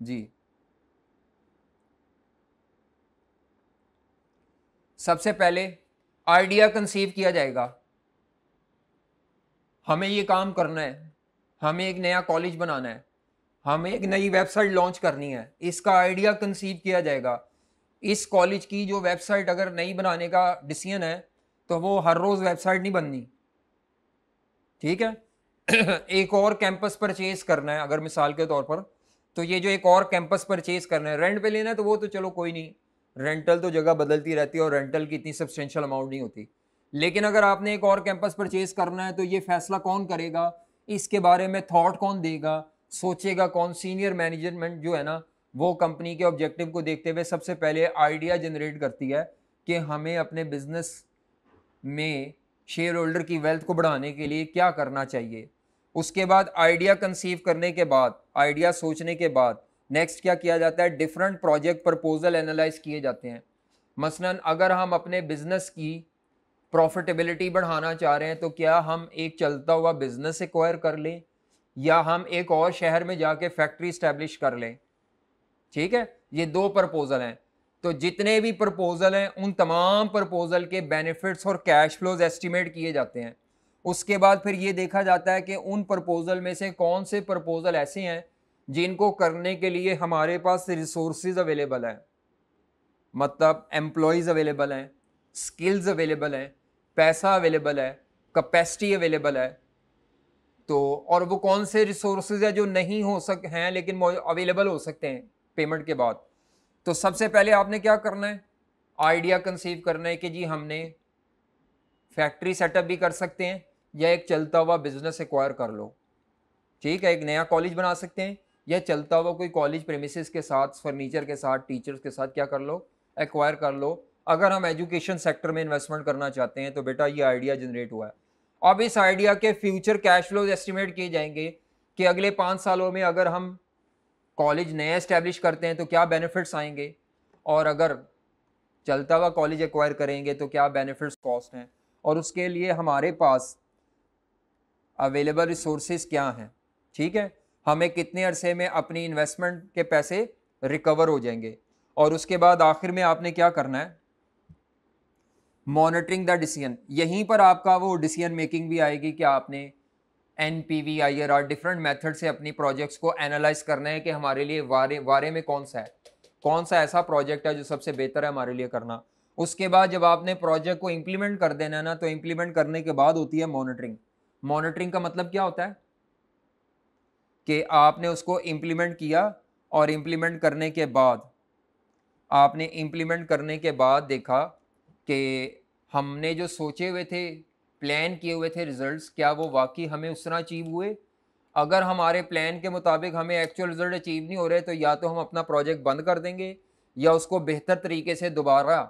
जी। सबसे पहले आइडिया कंसीव किया जाएगा, हमें ये काम करना है, हमें एक नया कॉलेज बनाना है, हमें एक नई वेबसाइट लॉन्च करनी है, इसका आइडिया कंसीव किया जाएगा। इस कॉलेज की जो वेबसाइट अगर नई बनाने का डिसीजन है तो वो हर रोज वेबसाइट नहीं बननी। ठीक है एक और कैंपस परचेज करना है अगर मिसाल के तौर पर, तो ये जो एक और कैंपस परचेज करना है, रेंट पे लेना है तो वो तो चलो कोई नहीं, रेंटल तो जगह बदलती रहती है और रेंटल की इतनी सब्सटेंशियल अमाउंट नहीं होती। लेकिन अगर आपने एक और कैंपस परचेज करना है तो ये फैसला कौन करेगा, इसके बारे में थॉट कौन देगा, सोचेगा कौन। सीनियर मैनेजमेंट जो है ना, वो कंपनी के ऑब्जेक्टिव को देखते हुए सबसे पहले आइडिया जनरेट करती है कि हमें अपने बिजनेस में शेयर होल्डर की वेल्थ को बढ़ाने के लिए क्या करना चाहिए। उसके बाद आइडिया कंसीव करने के बाद, आइडिया सोचने के बाद नेक्स्ट क्या किया जाता है, डिफरेंट प्रोजेक्ट प्रपोजल एनालाइज किए जाते हैं। मसलन अगर हम अपने बिजनेस की प्रॉफिटेबिलिटी बढ़ाना चाह रहे हैं तो क्या हम एक चलता हुआ बिजनेस एक्वायर कर लें या हम एक और शहर में जाके फैक्ट्री स्टैब्लिश कर लें। ठीक है, ये 2 प्रपोजल हैं। तो जितने भी प्रपोजल हैं उन तमाम प्रपोजल के बेनिफिट्स और कैश फ्लोज एस्टिमेट किए जाते हैं। उसके बाद फिर ये देखा जाता है कि उन प्रपोजल में से कौन से प्रपोजल ऐसे हैं जिनको करने के लिए हमारे पास रिसोर्सेज अवेलेबल है, मतलब एम्प्लॉयज़ अवेलेबल हैं, स्किल्स अवेलेबल हैं, पैसा अवेलेबल है, कैपेसिटी अवेलेबल है। तो और वो कौन से रिसोर्सेज है जो नहीं हो सक हैं लेकिन अवेलेबल हो सकते हैं पेमेंट के बाद। तो सबसे पहले आपने क्या करना है, आइडिया कंसीव करना है कि जी हमने फैक्ट्री सेटअप भी कर सकते हैं या एक चलता हुआ बिजनेस एक्वायर कर लो। ठीक है, एक नया कॉलेज बना सकते हैं या चलता हुआ कोई कॉलेज प्रेमिसेस के साथ, फर्नीचर के साथ, टीचर्स के साथ क्या कर लो, एक्वायर कर लो। अगर हम एजुकेशन सेक्टर में इन्वेस्टमेंट करना चाहते हैं तो बेटा ये आइडिया जनरेट हुआ है। अब इस आइडिया के फ्यूचर कैश फ्लोज एस्टिमेट किए जाएंगे कि अगले 5 सालों में अगर हम कॉलेज नया एस्टेब्लिश करते हैं तो क्या बेनिफिट्स आएंगे, और अगर चलता हुआ कॉलेज एक्वायर करेंगे तो क्या बेनिफिट्स कॉस्ट हैं, और उसके लिए हमारे पास अवेलेबल रिसोर्सेज क्या हैं। ठीक है, हमें कितने अरसे में अपनी इन्वेस्टमेंट के पैसे रिकवर हो जाएंगे। और उसके बाद आखिर में आपने क्या करना है, मॉनिटरिंग द डिसीजन। यहीं पर आपका वो डिसीजन मेकिंग भी आएगी कि आपने NPV IRR डिफरेंट मेथड से अपनी प्रोजेक्ट्स को एनालाइज करना है कि हमारे लिए वारे में कौन सा ऐसा प्रोजेक्ट है जो सबसे बेहतर है हमारे लिए करना। उसके बाद जब आपने प्रोजेक्ट को इम्प्लीमेंट कर देना है ना, तो इम्प्लीमेंट करने के बाद होती है मॉनिटरिंग। मॉनिटरिंग का मतलब क्या होता है कि आपने उसको इम्प्लीमेंट किया और इम्प्लीमेंट करने के बाद देखा कि हमने जो सोचे हुए थे, प्लान किए हुए थे रिजल्ट्स, क्या वो वाकई हमें उस तरह अचीव हुए। अगर हमारे प्लान के मुताबिक हमें एक्चुअल रिजल्ट अचीव नहीं हो रहे तो या तो हम अपना प्रोजेक्ट बंद कर देंगे या उसको बेहतर तरीके से दोबारा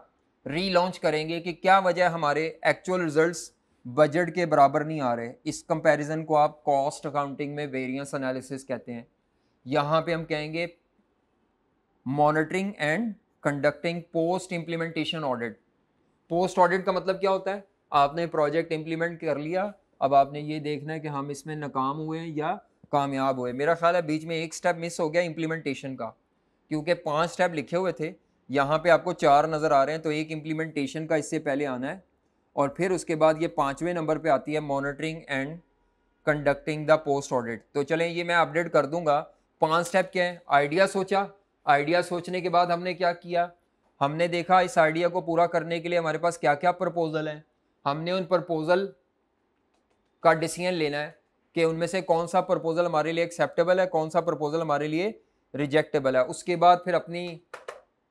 रीलॉन्च करेंगे कि क्या वजह हमारे एक्चुअल रिजल्ट्स बजट के बराबर नहीं आ रहे। इस कंपैरिजन को आप कॉस्ट अकाउंटिंग में वेरिएंस एनालिसिस कहते हैं। यहाँ पे हम कहेंगे monitoring and conducting post implementation audit. Post audit का मतलब क्या होता है, आपने प्रोजेक्ट इंप्लीमेंट कर लिया, अब आपने ये देखना है कि हम इसमें नाकाम हुए हैं या कामयाब हुए। मेरा ख्याल है बीच में एक स्टेप मिस हो गया इम्प्लीमेंटेशन का, क्योंकि 5 स्टेप लिखे हुए थे, यहाँ पे आपको 4 नज़र आ रहे हैं, तो एक इम्प्लीमेंटेशन का इससे पहले आना है, और फिर उसके बाद ये 5वें नंबर पे आती है monitoring and conducting the post audit. तो चलें ये मैं अपडेट कर दूंगा। 5 स्टेप क्या है? आइडिया सोचा, आइडिया सोचने के बाद हमने क्या किया, हमने देखा इस आइडिया को पूरा करने के लिए हमारे पास क्या क्या प्रपोजल हैं, हमने उन प्रपोजल का डिसीजन लेना है कि उनमें से कौन सा प्रपोजल हमारे लिए एक्सेप्टेबल है, कौन सा प्रपोजल हमारे लिए रिजेक्टेबल है। उसके बाद फिर अपनी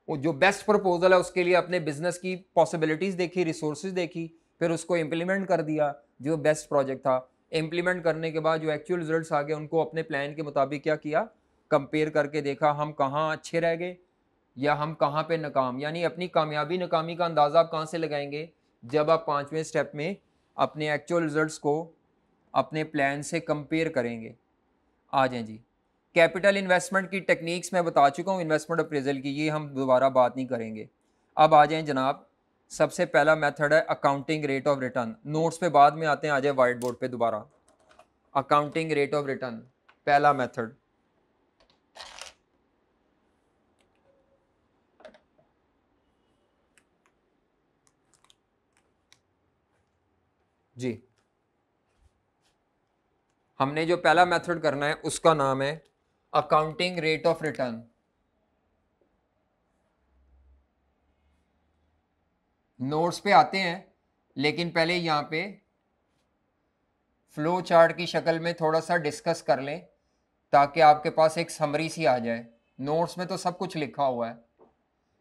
जो बेस्ट प्रपोजल है उसके लिए अपने बिजनेस की पॉसिबिलिटीज़ देखी, रिसोर्सेज देखी, फिर उसको इम्प्लीमेंट कर दिया जो बेस्ट प्रोजेक्ट था। इम्प्लीमेंट करने के बाद जो एक्चुअल रिजल्ट्स आ गए उनको अपने प्लान के मुताबिक क्या किया, कंपेयर करके देखा हम कहाँ अच्छे रह गए या हम कहाँ पे नाकाम। यानी अपनी कामयाबी नाकामी का अंदाज़ा आप कहाँ से लगाएंगे, जब आप 5वें स्टेप में अपने एक्चुअल रिजल्ट्स को अपने प्लान से कंपेयर करेंगे। आ जाएं जी, कैपिटल इन्वेस्टमेंट की टेक्निक्स मैं बता चुका हूँ इन्वेस्टमेंट अप्रेजल की, ये हम दोबारा बात नहीं करेंगे। अब आ जाएं जनाब, सबसे पहला मेथड है accounting rate of return. Notes पे बाद में आते हैं, आ जाए वाइट बोर्ड पे दोबारा। अकाउंटिंग रेट ऑफ रिटर्न पहला मेथड। जी, हमने जो पहला मेथड करना है उसका नाम है accounting rate of return. Notes पे आते हैं, लेकिन पहले यहाँ पे फ्लो चार्ट की शक्ल में थोड़ा सा डिस्कस कर लें ताकि आपके पास एक समरी सी आ जाए। नोट्स में तो सब कुछ लिखा हुआ है,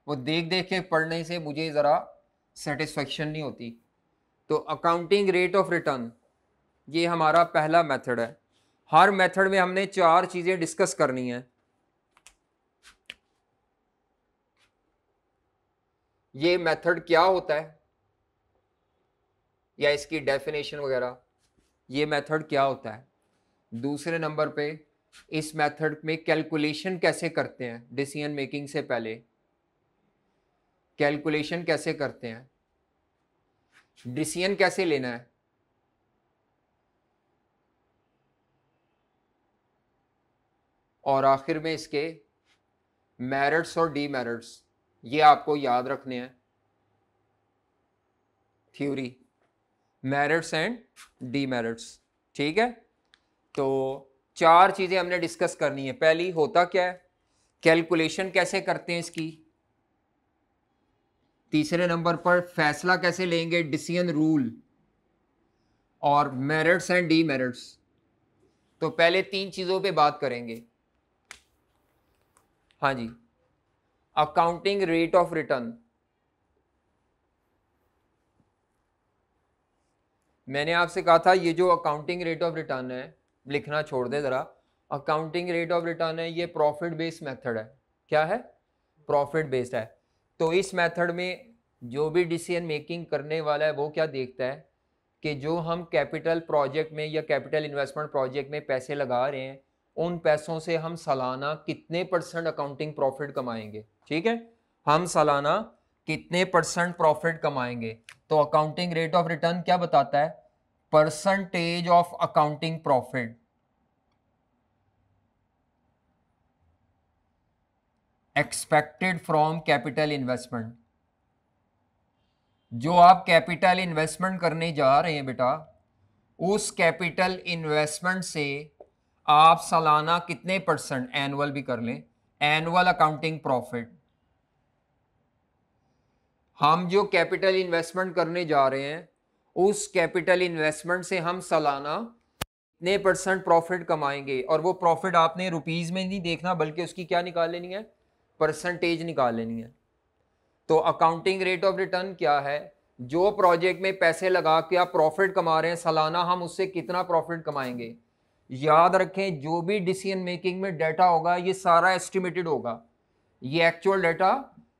वो देख देख के पढ़ने से मुझे ज़रा सेटिस्फेक्शन नहीं होती। तो अकाउंटिंग रेट ऑफ रिटर्न ये हमारा पहला मेथड है। हर मेथड में हमने 4 चीज़ें डिस्कस करनी है। ये मेथड क्या होता है या इसकी डेफिनेशन वगैरह, ये मेथड क्या होता है। दूसरे नंबर पे इस मेथड में कैलकुलेशन कैसे करते हैं, डिसीजन मेकिंग से पहले कैलकुलेशन कैसे करते हैं, डिसीजन कैसे लेना है, और आखिर में इसके मेरिट्स और डीमेरिट्स, ये आपको याद रखने हैं। थ्योरी, मेरिट्स एंड डीमेरिट्स, ठीक है। तो 4 चीज़ें हमने डिस्कस करनी है। पहली होता क्या है, कैलकुलेशन कैसे करते हैं इसकी। तीसरे नंबर पर फैसला कैसे लेंगे, डिसीजन रूल, और मेरिट्स एंड डीमेरिट्स। तो पहले 3 चीज़ों पे बात करेंगे। हाँ जी, अकाउंटिंग रेट ऑफ रिटर्न। मैंने आपसे कहा था ये जो अकाउंटिंग रेट ऑफ रिटर्न है, लिखना छोड़ दे ज़रा। अकाउंटिंग रेट ऑफ रिटर्न है, ये प्रॉफिट बेस्ड मेथड है। क्या है? प्रॉफिट बेस्ड है। तो इस मेथड में जो भी डिसीजन मेकिंग करने वाला है वो क्या देखता है कि जो हम कैपिटल प्रोजेक्ट में या कैपिटल इन्वेस्टमेंट प्रोजेक्ट में पैसे लगा रहे हैं, उन पैसों से हम सालाना कितने % अकाउंटिंग प्रॉफिट कमाएंगे। ठीक है, हम सालाना कितने % प्रॉफिट कमाएंगे। तो अकाउंटिंग रेट ऑफ रिटर्न क्या बताता है, percentage of accounting profit expected from capital investment. जो आप कैपिटल इन्वेस्टमेंट करने जा रहे हैं बेटा, उस कैपिटल इन्वेस्टमेंट से आप सालाना कितने %, एनुअल भी कर लें, एनुअल अकाउंटिंग प्रॉफिट। हम जो कैपिटल इन्वेस्टमेंट करने जा रहे हैं उस कैपिटल इन्वेस्टमेंट से हम सालाना कितने % प्रॉफिट कमाएंगे, और वो प्रॉफिट आपने रुपीस में नहीं देखना बल्कि उसकी क्या निकाल लेनी है, परसेंटेज निकाल लेनी है। तो अकाउंटिंग रेट ऑफ रिटर्न क्या है, जो प्रोजेक्ट में पैसे लगा के आप प्रॉफिट कमा रहे हैं सालाना हम उससे कितना प्रॉफिट कमाएंगे। याद रखें जो भी डिसीजन मेकिंग में डाटा होगा ये सारा एस्टिमेटेड होगा, ये एक्चुअल डाटा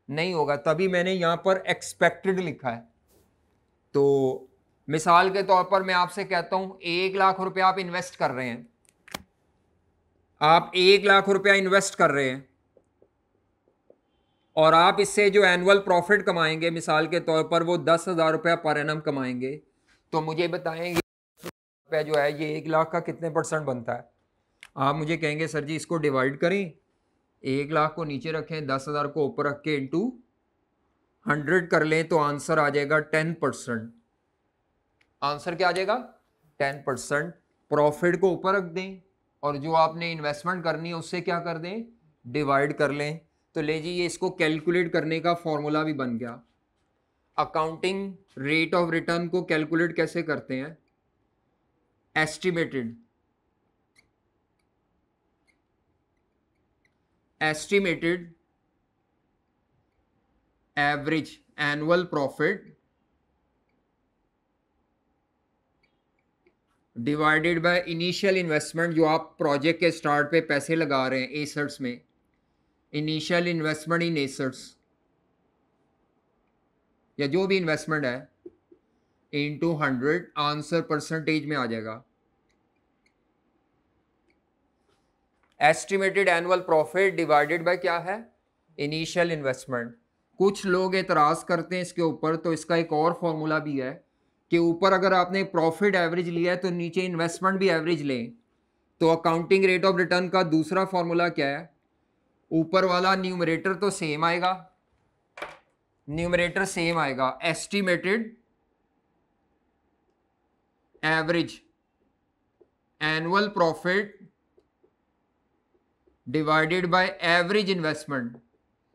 नहीं होगा, तभी मैंने यहां पर एक्सपेक्टेड लिखा है। तो मिसाल के तौर पर मैं आपसे कहता हूं 1 लाख रुपया आप इन्वेस्ट कर रहे हैं, आप 1 लाख रुपया इन्वेस्ट कर रहे हैं और आप इससे जो एनुअल प्रॉफिट कमाएंगे मिसाल के तौर पर वो 10,000 रुपया पर एनम कमाएंगे। तो मुझे बताएं ये रुपया जो है ये 1 लाख का कितने % बनता है। आप मुझे कहेंगे सर जी इसको डिवाइड करें, 1 लाख को नीचे रखें, 10,000 को ऊपर रख के इंटू 100 कर लें तो आंसर आ जाएगा 10%। आंसर क्या आ जाएगा? 10%। प्रॉफिट को ऊपर रख दें और जो आपने इन्वेस्टमेंट करनी है उससे क्या कर दें, डिवाइड कर लें। तो ले जी ये इसको कैलकुलेट करने का फॉर्मूला भी बन गया। अकाउंटिंग रेट ऑफ रिटर्न को कैलकुलेट कैसे करते हैं? Estimated average annual profit divided by initial investment, जो आप प्रोजेक्ट के स्टार्ट पे पैसे लगा रहे हैं एसेट्स में, इनिशियल इन्वेस्टमेंट इन एसेट्स या जो भी इन्वेस्टमेंट है, इनटू 100, आंसर परसेंटेज में आ जाएगा। Estimated annual profit divided by क्या है? Initial investment. कुछ लोग एतराज करते हैं इसके ऊपर, तो इसका एक और फॉर्मूला भी है कि ऊपर अगर आपने प्रॉफिट एवरेज लिया है तो नीचे इन्वेस्टमेंट भी एवरेज लें। तो अकाउंटिंग रेट ऑफ रिटर्न का दूसरा फॉर्मूला क्या है? ऊपर वाला न्यूमरेटर तो सेम आएगा, न्यूमरेटर सेम आएगा, estimated average annual profit divided by average investment.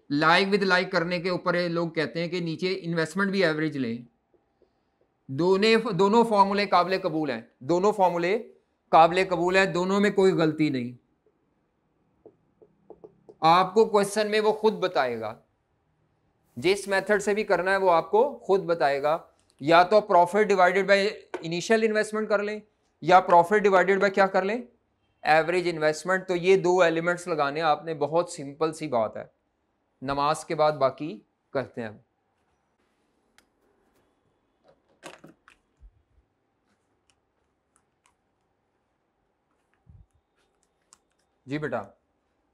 Like with like करने के ऊपर ये लोग कहते हैं कि नीचे इन्वेस्टमेंट भी एवरेज लें। दोनों फॉर्मूले काबिल कबूल हैं, दोनों फॉर्मूले काबिल कबूल हैं, दोनों में कोई गलती नहीं। आपको क्वेश्चन में वो खुद बताएगा, जिस मेथड से भी करना है वो आपको खुद बताएगा। या तो profit divided by initial investment कर लें या प्रॉफिट डिवाइडेड बाय क्या कर लें, एवरेज इन्वेस्टमेंट। तो ये दो एलिमेंट्स लगाने आपने, बहुत सिंपल सी बात है। नमाज के बाद बाकी करते हैं। जी बेटा,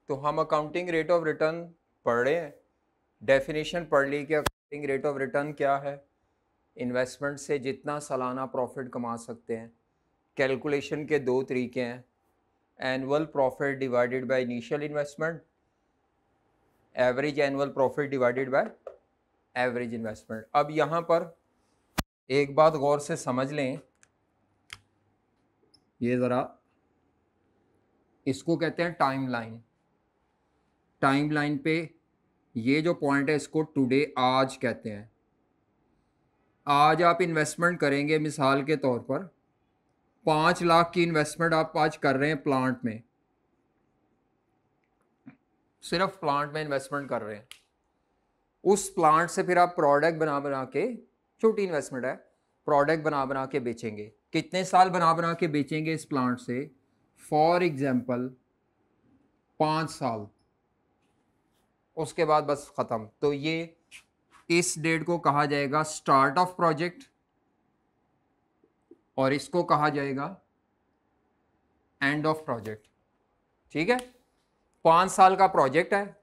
तो हम अकाउंटिंग रेट ऑफ रिटर्न पढ़ रहे हैं। डेफिनेशन पढ़ ली कि अकाउंटिंग रेट ऑफ रिटर्न क्या है, इन्वेस्टमेंट से जितना सालाना प्रॉफिट कमा सकते हैं। कैलकुलेशन के दो तरीके हैं, annual profit divided by initial investment, average annual profit divided by average investment. अब यहाँ पर एक बात गौर से समझ लें, ये ज़रा इसको कहते हैं टाइमलाइन। टाइमलाइन पे ये जो पॉइंट है इसको टुडे, आज कहते हैं। आज आप इन्वेस्टमेंट करेंगे, मिसाल के तौर पर 5 लाख की इन्वेस्टमेंट आप आज कर रहे हैं प्लांट में, सिर्फ प्लांट में इन्वेस्टमेंट कर रहे हैं। उस प्लांट से फिर आप प्रोडक्ट बना बना के, छोटी इन्वेस्टमेंट है, प्रोडक्ट बना बना के बेचेंगे। कितने साल बना बना के बेचेंगे इस प्लांट से? फॉर एग्जाम्पल 5 साल, उसके बाद बस ख़त्म। तो ये इस डेट को कहा जाएगा स्टार्ट ऑफ प्रोजेक्ट और इसको कहा जाएगा एंड ऑफ प्रोजेक्ट। ठीक है, 5 साल का प्रोजेक्ट है,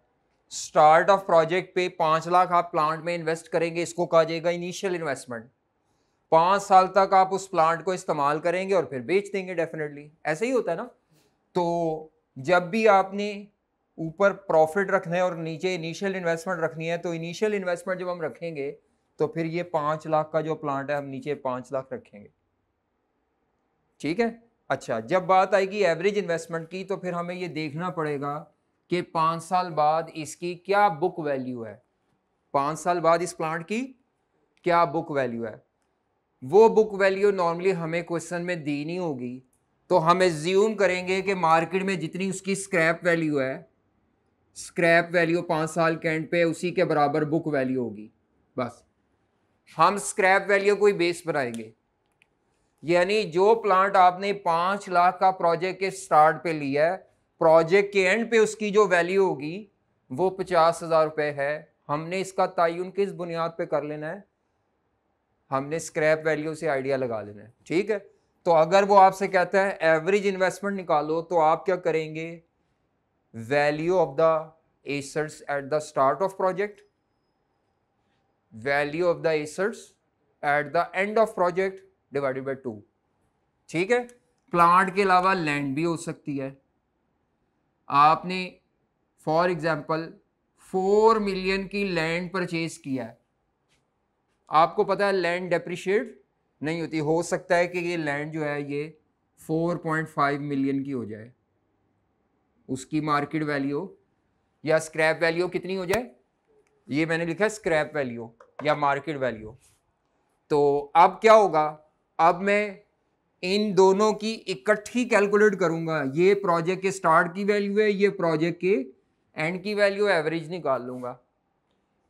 स्टार्ट ऑफ प्रोजेक्ट पे 5 लाख आप प्लांट में इन्वेस्ट करेंगे, इसको कहा जाएगा इनिशियल इन्वेस्टमेंट। 5 साल तक आप उस प्लांट को इस्तेमाल करेंगे और फिर बेच देंगे, डेफिनेटली ऐसे ही होता है ना। तो जब भी आपने ऊपर प्रॉफिट रखना है और नीचे इनिशियल इन्वेस्टमेंट रखनी है, तो इनिशियल इन्वेस्टमेंट जब हम रखेंगे तो फिर ये 5 लाख का जो प्लांट है हम नीचे 5 लाख रखेंगे। ठीक है। अच्छा, जब बात आएगी एवरेज इन्वेस्टमेंट की, तो फिर हमें ये देखना पड़ेगा कि 5 साल बाद इसकी क्या बुक वैल्यू है। 5 साल बाद इस प्लांट की क्या बुक वैल्यू है। वो बुक वैल्यू नॉर्मली हमें क्वेश्चन में दी नहीं होगी, तो हम एज्यूम करेंगे कि मार्केट में जितनी उसकी स्क्रैप वैल्यू है, स्क्रैप वैल्यू 5 साल के एंड पे उसी के बराबर बुक वैल्यू होगी। बस हम स्क्रैप वैल्यू को ही बेस बनाएंगे। यानी जो प्लांट आपने 5 लाख का प्रोजेक्ट के स्टार्ट पे लिया है, प्रोजेक्ट के एंड पे उसकी जो वैल्यू होगी वो 50,000 रुपये है। हमने इसका तयन किस बुनियाद पे कर लेना है? हमने स्क्रैप वैल्यू से आइडिया लगा लेना है। ठीक है। तो अगर वो आपसे कहता है एवरेज इन्वेस्टमेंट निकालो, तो आप क्या करेंगे? Value of the assets at the start of project, value of the assets at the end of project divided by 2। ठीक है। प्लांट के अलावा लैंड भी हो सकती है, आपने फॉर एग्जांपल 4 मिलियन की लैंड परचेज किया है, आपको पता है लैंड डेप्रिशिएट नहीं होती, हो सकता है कि ये लैंड जो है ये 4.5 मिलियन की हो जाए, उसकी मार्केट वैल्यू या स्क्रैप वैल्यू कितनी हो जाए, ये मैंने लिखा है स्क्रैप वैल्यू या मार्केट वैल्यू। तो अब क्या होगा, अब मैं इन दोनों की इकट्ठी कैलकुलेट करूंगा, ये प्रोजेक्ट के स्टार्ट की वैल्यू है, ये प्रोजेक्ट के एंड की वैल्यू, एवरेज निकाल लूंगा।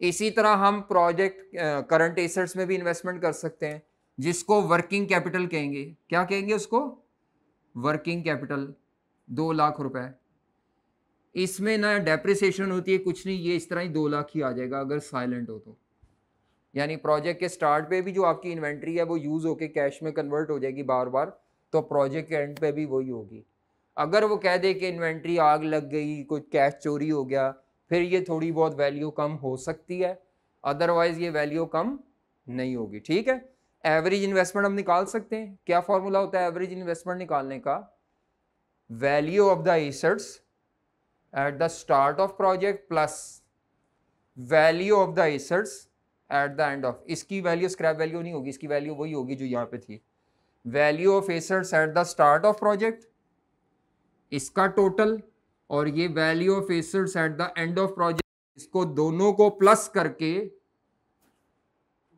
इसी तरह हम प्रोजेक्ट करंट एसेट्स में भी इन्वेस्टमेंट कर सकते हैं, जिसको वर्किंग कैपिटल कहेंगे। क्या कहेंगे उसको? Working capital. 2 लाख रुपए, इसमें ना डेप्रिसिएशन होती है कुछ नहीं, ये इस तरह ही 2 लाख ही आ जाएगा अगर साइलेंट हो तो। यानी प्रोजेक्ट के स्टार्ट पे भी जो आपकी इन्वेंट्री है वो यूज होके कैश में कन्वर्ट हो जाएगी बार बार, तो प्रोजेक्ट के एंड पे भी वही होगी। अगर वो कह दे कि इन्वेंट्री आग लग गई, कोई कैश चोरी हो गया, फिर ये थोड़ी बहुत वैल्यू कम हो सकती है, अदरवाइज ये वैल्यू कम नहीं होगी। ठीक है, एवरेज इन्वेस्टमेंट हम निकाल सकते हैं। क्या फॉर्मूला होता है एवरेज इन्वेस्टमेंट निकालने का? Value of the assets at the start of project plus value of the assets at the end of. इसकी वैल्यू स्क्रैप वैल्यू नहीं होगी, इसकी वैल्यू वही होगी जो यहाँ पे थी, value of assets at the start of project, इसका टोटल, और ये value of assets at the end of project, इसको दोनों को प्लस करके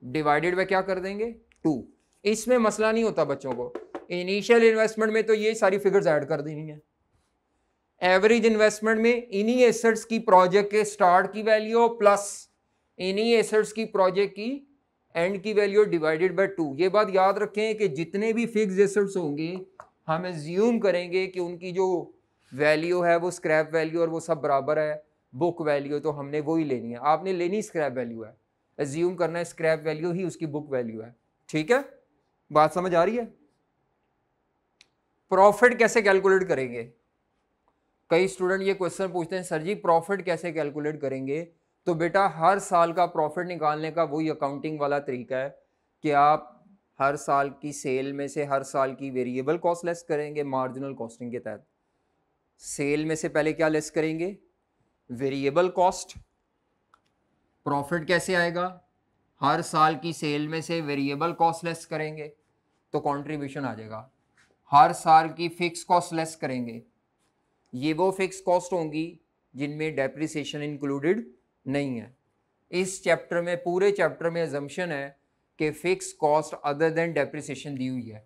डिवाइडेड बाय क्या कर देंगे? 2। इसमें मसला नहीं होता बच्चों को, इनिशियल इन्वेस्टमेंट में तो ये सारी फिगर्स ऐड कर देनी है, एवरेज इन्वेस्टमेंट में इन्हीं एसेट्स की प्रोजेक्ट के स्टार्ट की वैल्यू प्लस इन्हीं एसेट्स की प्रोजेक्ट की एंड की वैल्यू डिवाइडेड बाय 2। ये बात याद रखें कि जितने भी फिक्स्ड एसेट्स होंगे हम एज्यूम करेंगे कि उनकी जो वैल्यू है वो स्क्रैप वैल्यू और वो सब बराबर है, बुक वैल्यू तो हमने वो ही लेनी है, आपने लेनी स्क्रैप वैल्यू है, एज्यूम करना है स्क्रैप वैल्यू ही उसकी बुक वैल्यू है। ठीक है, बात समझ आ रही है? प्रॉफिट कैसे कैलकुलेट करेंगे? कई स्टूडेंट ये क्वेश्चन पूछते हैं, सर जी प्रॉफिट कैसे कैलकुलेट करेंगे? तो बेटा हर साल का प्रॉफिट निकालने का वही अकाउंटिंग वाला तरीका है कि आप हर साल की सेल में से हर साल की वेरिएबल कॉस्ट लेस करेंगे मार्जिनल कॉस्टिंग के तहत। सेल में से पहले क्या लेस करेंगे? Variable cost. प्रॉफिट कैसे आएगा? हर साल की सेल में से वेरिएबल कॉस्ट लेस करेंगे तो कंट्रीब्यूशन आ जाएगा। हर साल की फिक्स कॉस्ट लेस करेंगे, ये वो फिक्स कॉस्ट होंगी जिनमें डेप्रिसिएशन इंक्लूडेड नहीं है। इस चैप्टर में, पूरे चैप्टर में अजम्पशन है कि fix cost other than depreciation दी हुई है।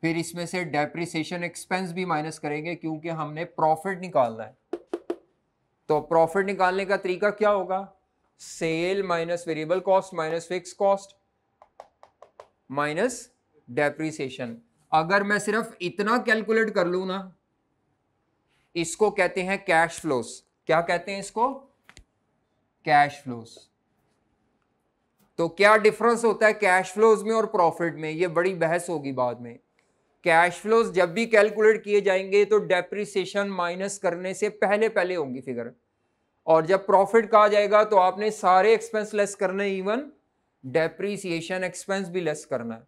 फिर इसमें से डेप्रिसिएशन एक्सपेंस भी माइनस करेंगे क्योंकि हमने प्रॉफिट निकालना है। तो प्रॉफिट निकालने का तरीका क्या होगा? Sale minus variable cost minus fix cost minus depreciation. अगर मैं सिर्फ इतना कैलकुलेट कर लूं ना, इसको कहते हैं कैश फ्लोस। क्या कहते हैं इसको? Cash flows. तो क्या डिफरेंस होता है कैश फ्लोज में और प्रॉफिट में? ये बड़ी बहस होगी बाद में। कैश फ्लोज जब भी कैलकुलेट किए जाएंगे तो डेप्रिसिएशन माइनस करने से पहले पहले होंगी फिगर, और जब प्रॉफिट कहा जाएगा तो आपने सारे एक्सपेंस लेस करने, इवन डेप्रिसिएशन एक्सपेंस भी लेस करना है।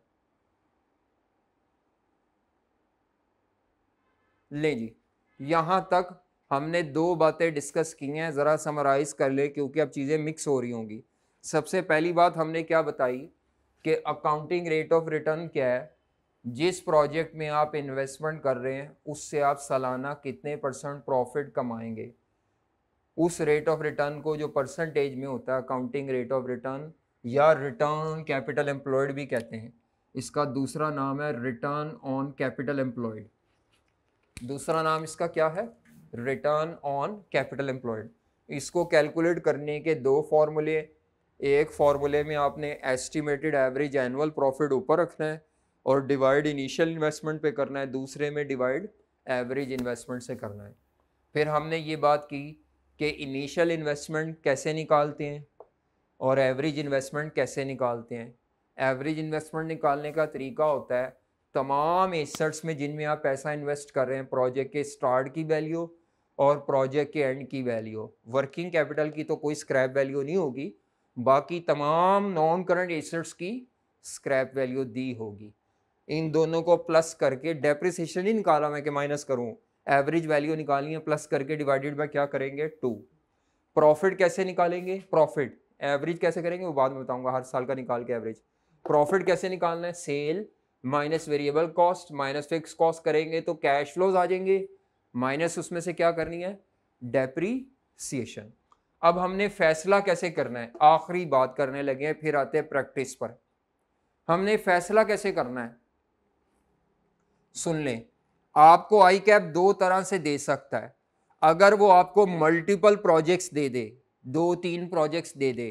ले जी, यहां तक हमने 2 बातें डिस्कस की हैं, जरा समराइज कर ले क्योंकि अब चीजें मिक्स हो रही होंगी। सबसे पहली बात हमने क्या बताई कि अकाउंटिंग रेट ऑफ रिटर्न क्या है? जिस प्रोजेक्ट में आप इन्वेस्टमेंट कर रहे हैं उससे आप सालाना कितने % प्रॉफिट कमाएंगे, उस रेट ऑफ रिटर्न को जो परसेंटेज में होता है अकाउंटिंग रेट ऑफ रिटर्न या रिटर्न कैपिटल एम्प्लॉयड भी कहते हैं। इसका दूसरा नाम है रिटर्न ऑन कैपिटल एम्प्लॉयड। दूसरा नाम इसका क्या है? Return on capital employed. इसको कैलकुलेट करने के 2 फॉर्मूले, एक फॉर्मूले में आपने एस्टिमेटेड एवरेज एनुअल प्रॉफिट ऊपर रखना है और डिवाइड इनिशियल इन्वेस्टमेंट पे करना है, दूसरे में डिवाइड एवरेज इन्वेस्टमेंट से करना है। फिर हमने ये बात की कि इनिशियल इन्वेस्टमेंट कैसे निकालते हैं और एवरेज इन्वेस्टमेंट कैसे निकालते हैं। एवरेज इन्वेस्टमेंट निकालने का तरीका होता है तमाम एसेट्स में जिनमें आप पैसा इन्वेस्ट कर रहे हैं, प्रोजेक्ट के स्टार्ट की वैल्यू और प्रोजेक्ट के एंड की वैल्यू। वर्किंग कैपिटल की तो कोई स्क्रैप वैल्यू नहीं होगी, बाकी तमाम नॉन करंट एसेट्स की स्क्रैप वैल्यू दी होगी। इन दोनों को प्लस करके, डेप्रिसिएशन ही निकाला मैं कि माइनस करूं, एवरेज वैल्यू निकालनी है, प्लस करके डिवाइडेड बाय क्या करेंगे 2। प्रॉफिट कैसे निकालेंगे, प्रॉफिट एवरेज कैसे करेंगे वो बाद में बताऊंगा, हर साल का निकाल के एवरेज। प्रॉफिट कैसे निकालना है, sale minus variable cost minus fix cost करेंगे तो कैश फ्लोज आ जाएंगे, माइनस उसमें से क्या करनी है, डेप्रीसिएशन। अब हमने फैसला कैसे करना है, आखिरी बात करने लगे हैं, फिर आते हैं प्रैक्टिस पर। हमने फैसला कैसे करना है, सुन लें। आपको आई कैप दो तरह से दे सकता है। अगर वो आपको मल्टीपल प्रोजेक्ट्स दे दे, 2-3 प्रोजेक्ट्स दे दे,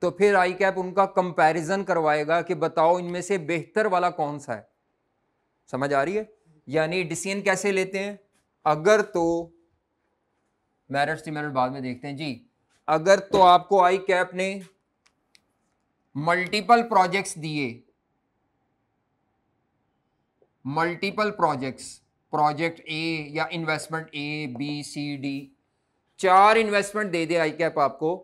तो फिर आई कैप उनका कंपैरिजन करवाएगा कि बताओ इनमें से बेहतर वाला कौन सा है। समझ आ रही है? यानी डिसीजन कैसे लेते हैं, अगर तो मेरिट डिमेरिट बाद में देखते हैं जी। अगर तो आपको आई कैप ने मल्टीपल प्रोजेक्ट्स दिए, मल्टीपल प्रोजेक्ट्स, प्रोजेक्ट ए या investment A B C D, 4 investment दे दे आई कैप आपको,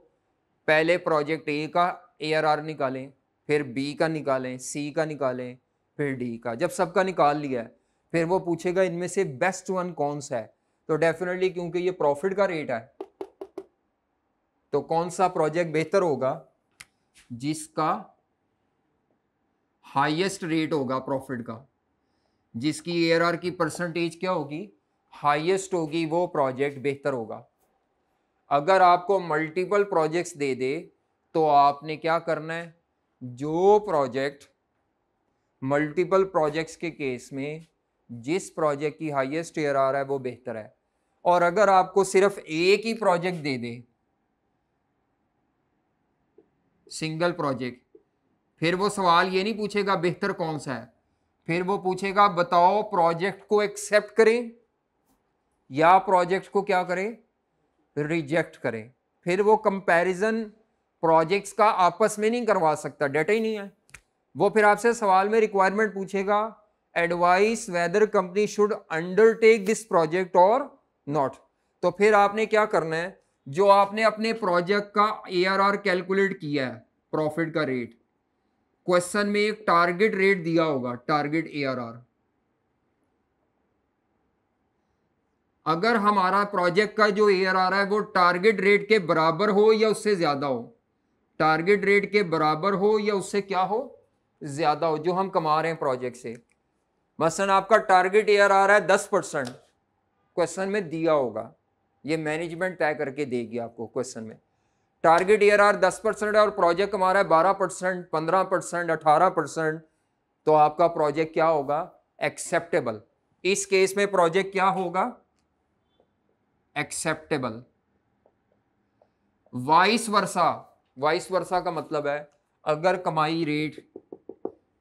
पहले प्रोजेक्ट ए का ARR निकालें, फिर बी का निकालें, सी का निकालें, फिर डी का। जब सबका निकाल लिया है फिर वो पूछेगा इनमें से बेस्ट वन कौन सा है, तो डेफिनेटली क्योंकि ये प्रॉफिट का रेट है तो कौन सा प्रोजेक्ट बेहतर होगा, जिसका हाईएस्ट रेट होगा प्रॉफिट का, जिसकी ARR की परसेंटेज क्या होगी, हाईएस्ट होगी, वो प्रोजेक्ट बेहतर होगा। अगर आपको मल्टीपल प्रोजेक्ट्स दे दे तो आपने क्या करना है, जो प्रोजेक्ट मल्टीपल प्रोजेक्ट्स के केस में जिस प्रोजेक्ट की हाईएस्ट ARR है वो बेहतर है। और अगर आपको सिर्फ एक ही प्रोजेक्ट दे दे, सिंगल प्रोजेक्ट, फिर वो सवाल ये नहीं पूछेगा बेहतर कौन सा है, फिर वो पूछेगा बताओ प्रोजेक्ट को एक्सेप्ट करें या प्रोजेक्ट को क्या करें, रिजेक्ट करें। फिर वो कंपैरिजन प्रोजेक्ट्स का आपस में नहीं करवा सकता, डेटा ही नहीं है। वो फिर आपसे सवाल में रिक्वायरमेंट पूछेगा, advice whether company should undertake this project और नॉट। तो फिर आपने क्या करना है, जो आपने अपने प्रोजेक्ट का ARR कैलकुलेट किया है, प्रॉफिट का रेट, क्वेश्चन में एक टारगेट रेट दिया होगा, टारगेट ARR। अगर हमारा प्रोजेक्ट का जो ARR है वो टारगेट रेट के बराबर हो या उससे ज्यादा हो, टारगेट रेट के बराबर हो या उससे क्या हो, ज्यादा हो, जो हम कमा रहे हैं प्रोजेक्ट से। मसलन आपका टारगेट ARR है 10%, क्वेश्चन में दिया होगा, ये मैनेजमेंट तय करके देगी आपको क्वेश्चन में। टारगेट ARR 10% है और प्रोजेक्ट हमारा है 12%, 15%, 18%, तो आपका प्रोजेक्ट क्या होगा, एक्सेप्टेबल। इस केस में प्रोजेक्ट क्या होगा, acceptable. Vice versa, vice versa का मतलब है अगर कमाई रेट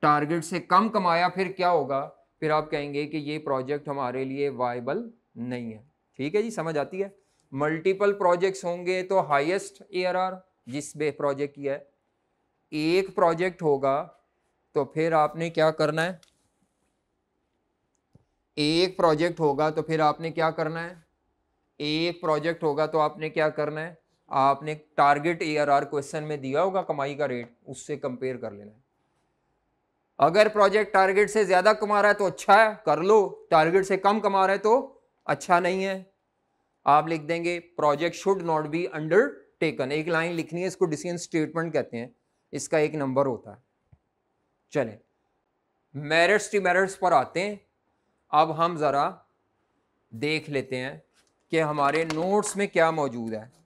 टारगेट से कम कमाया फिर क्या होगा, फिर आप कहेंगे कि ये प्रोजेक्ट हमारे लिए वायबल नहीं है। ठीक है जी, समझ आती है। मल्टीपल प्रोजेक्ट्स होंगे तो हाईएस्ट ARR जिस बे प्रोजेक्ट की है, एक प्रोजेक्ट होगा तो फिर आपने क्या करना है, एक प्रोजेक्ट होगा तो फिर आपने क्या करना है, एक प्रोजेक्ट होगा तो आपने क्या करना है, आपने टारगेट ARR क्वेश्चन में दिया होगा कमाई का रेट, उससे कंपेयर कर लेना है। अगर प्रोजेक्ट टारगेट से ज्यादा कमा रहा है तो अच्छा है, कर लो, टारगेट से कम कमा रहा है तो अच्छा नहीं है। आप लिख देंगे project should not be undertaken, एक लाइन लिखनी है, इसको डिसीजन स्टेटमेंट कहते हैं, इसका एक नंबर होता है। चलें मेरिट्स डिमेरिट्स पर आते हैं। अब हम जरा देख लेते हैं कि हमारे नोट्स में क्या मौजूद है।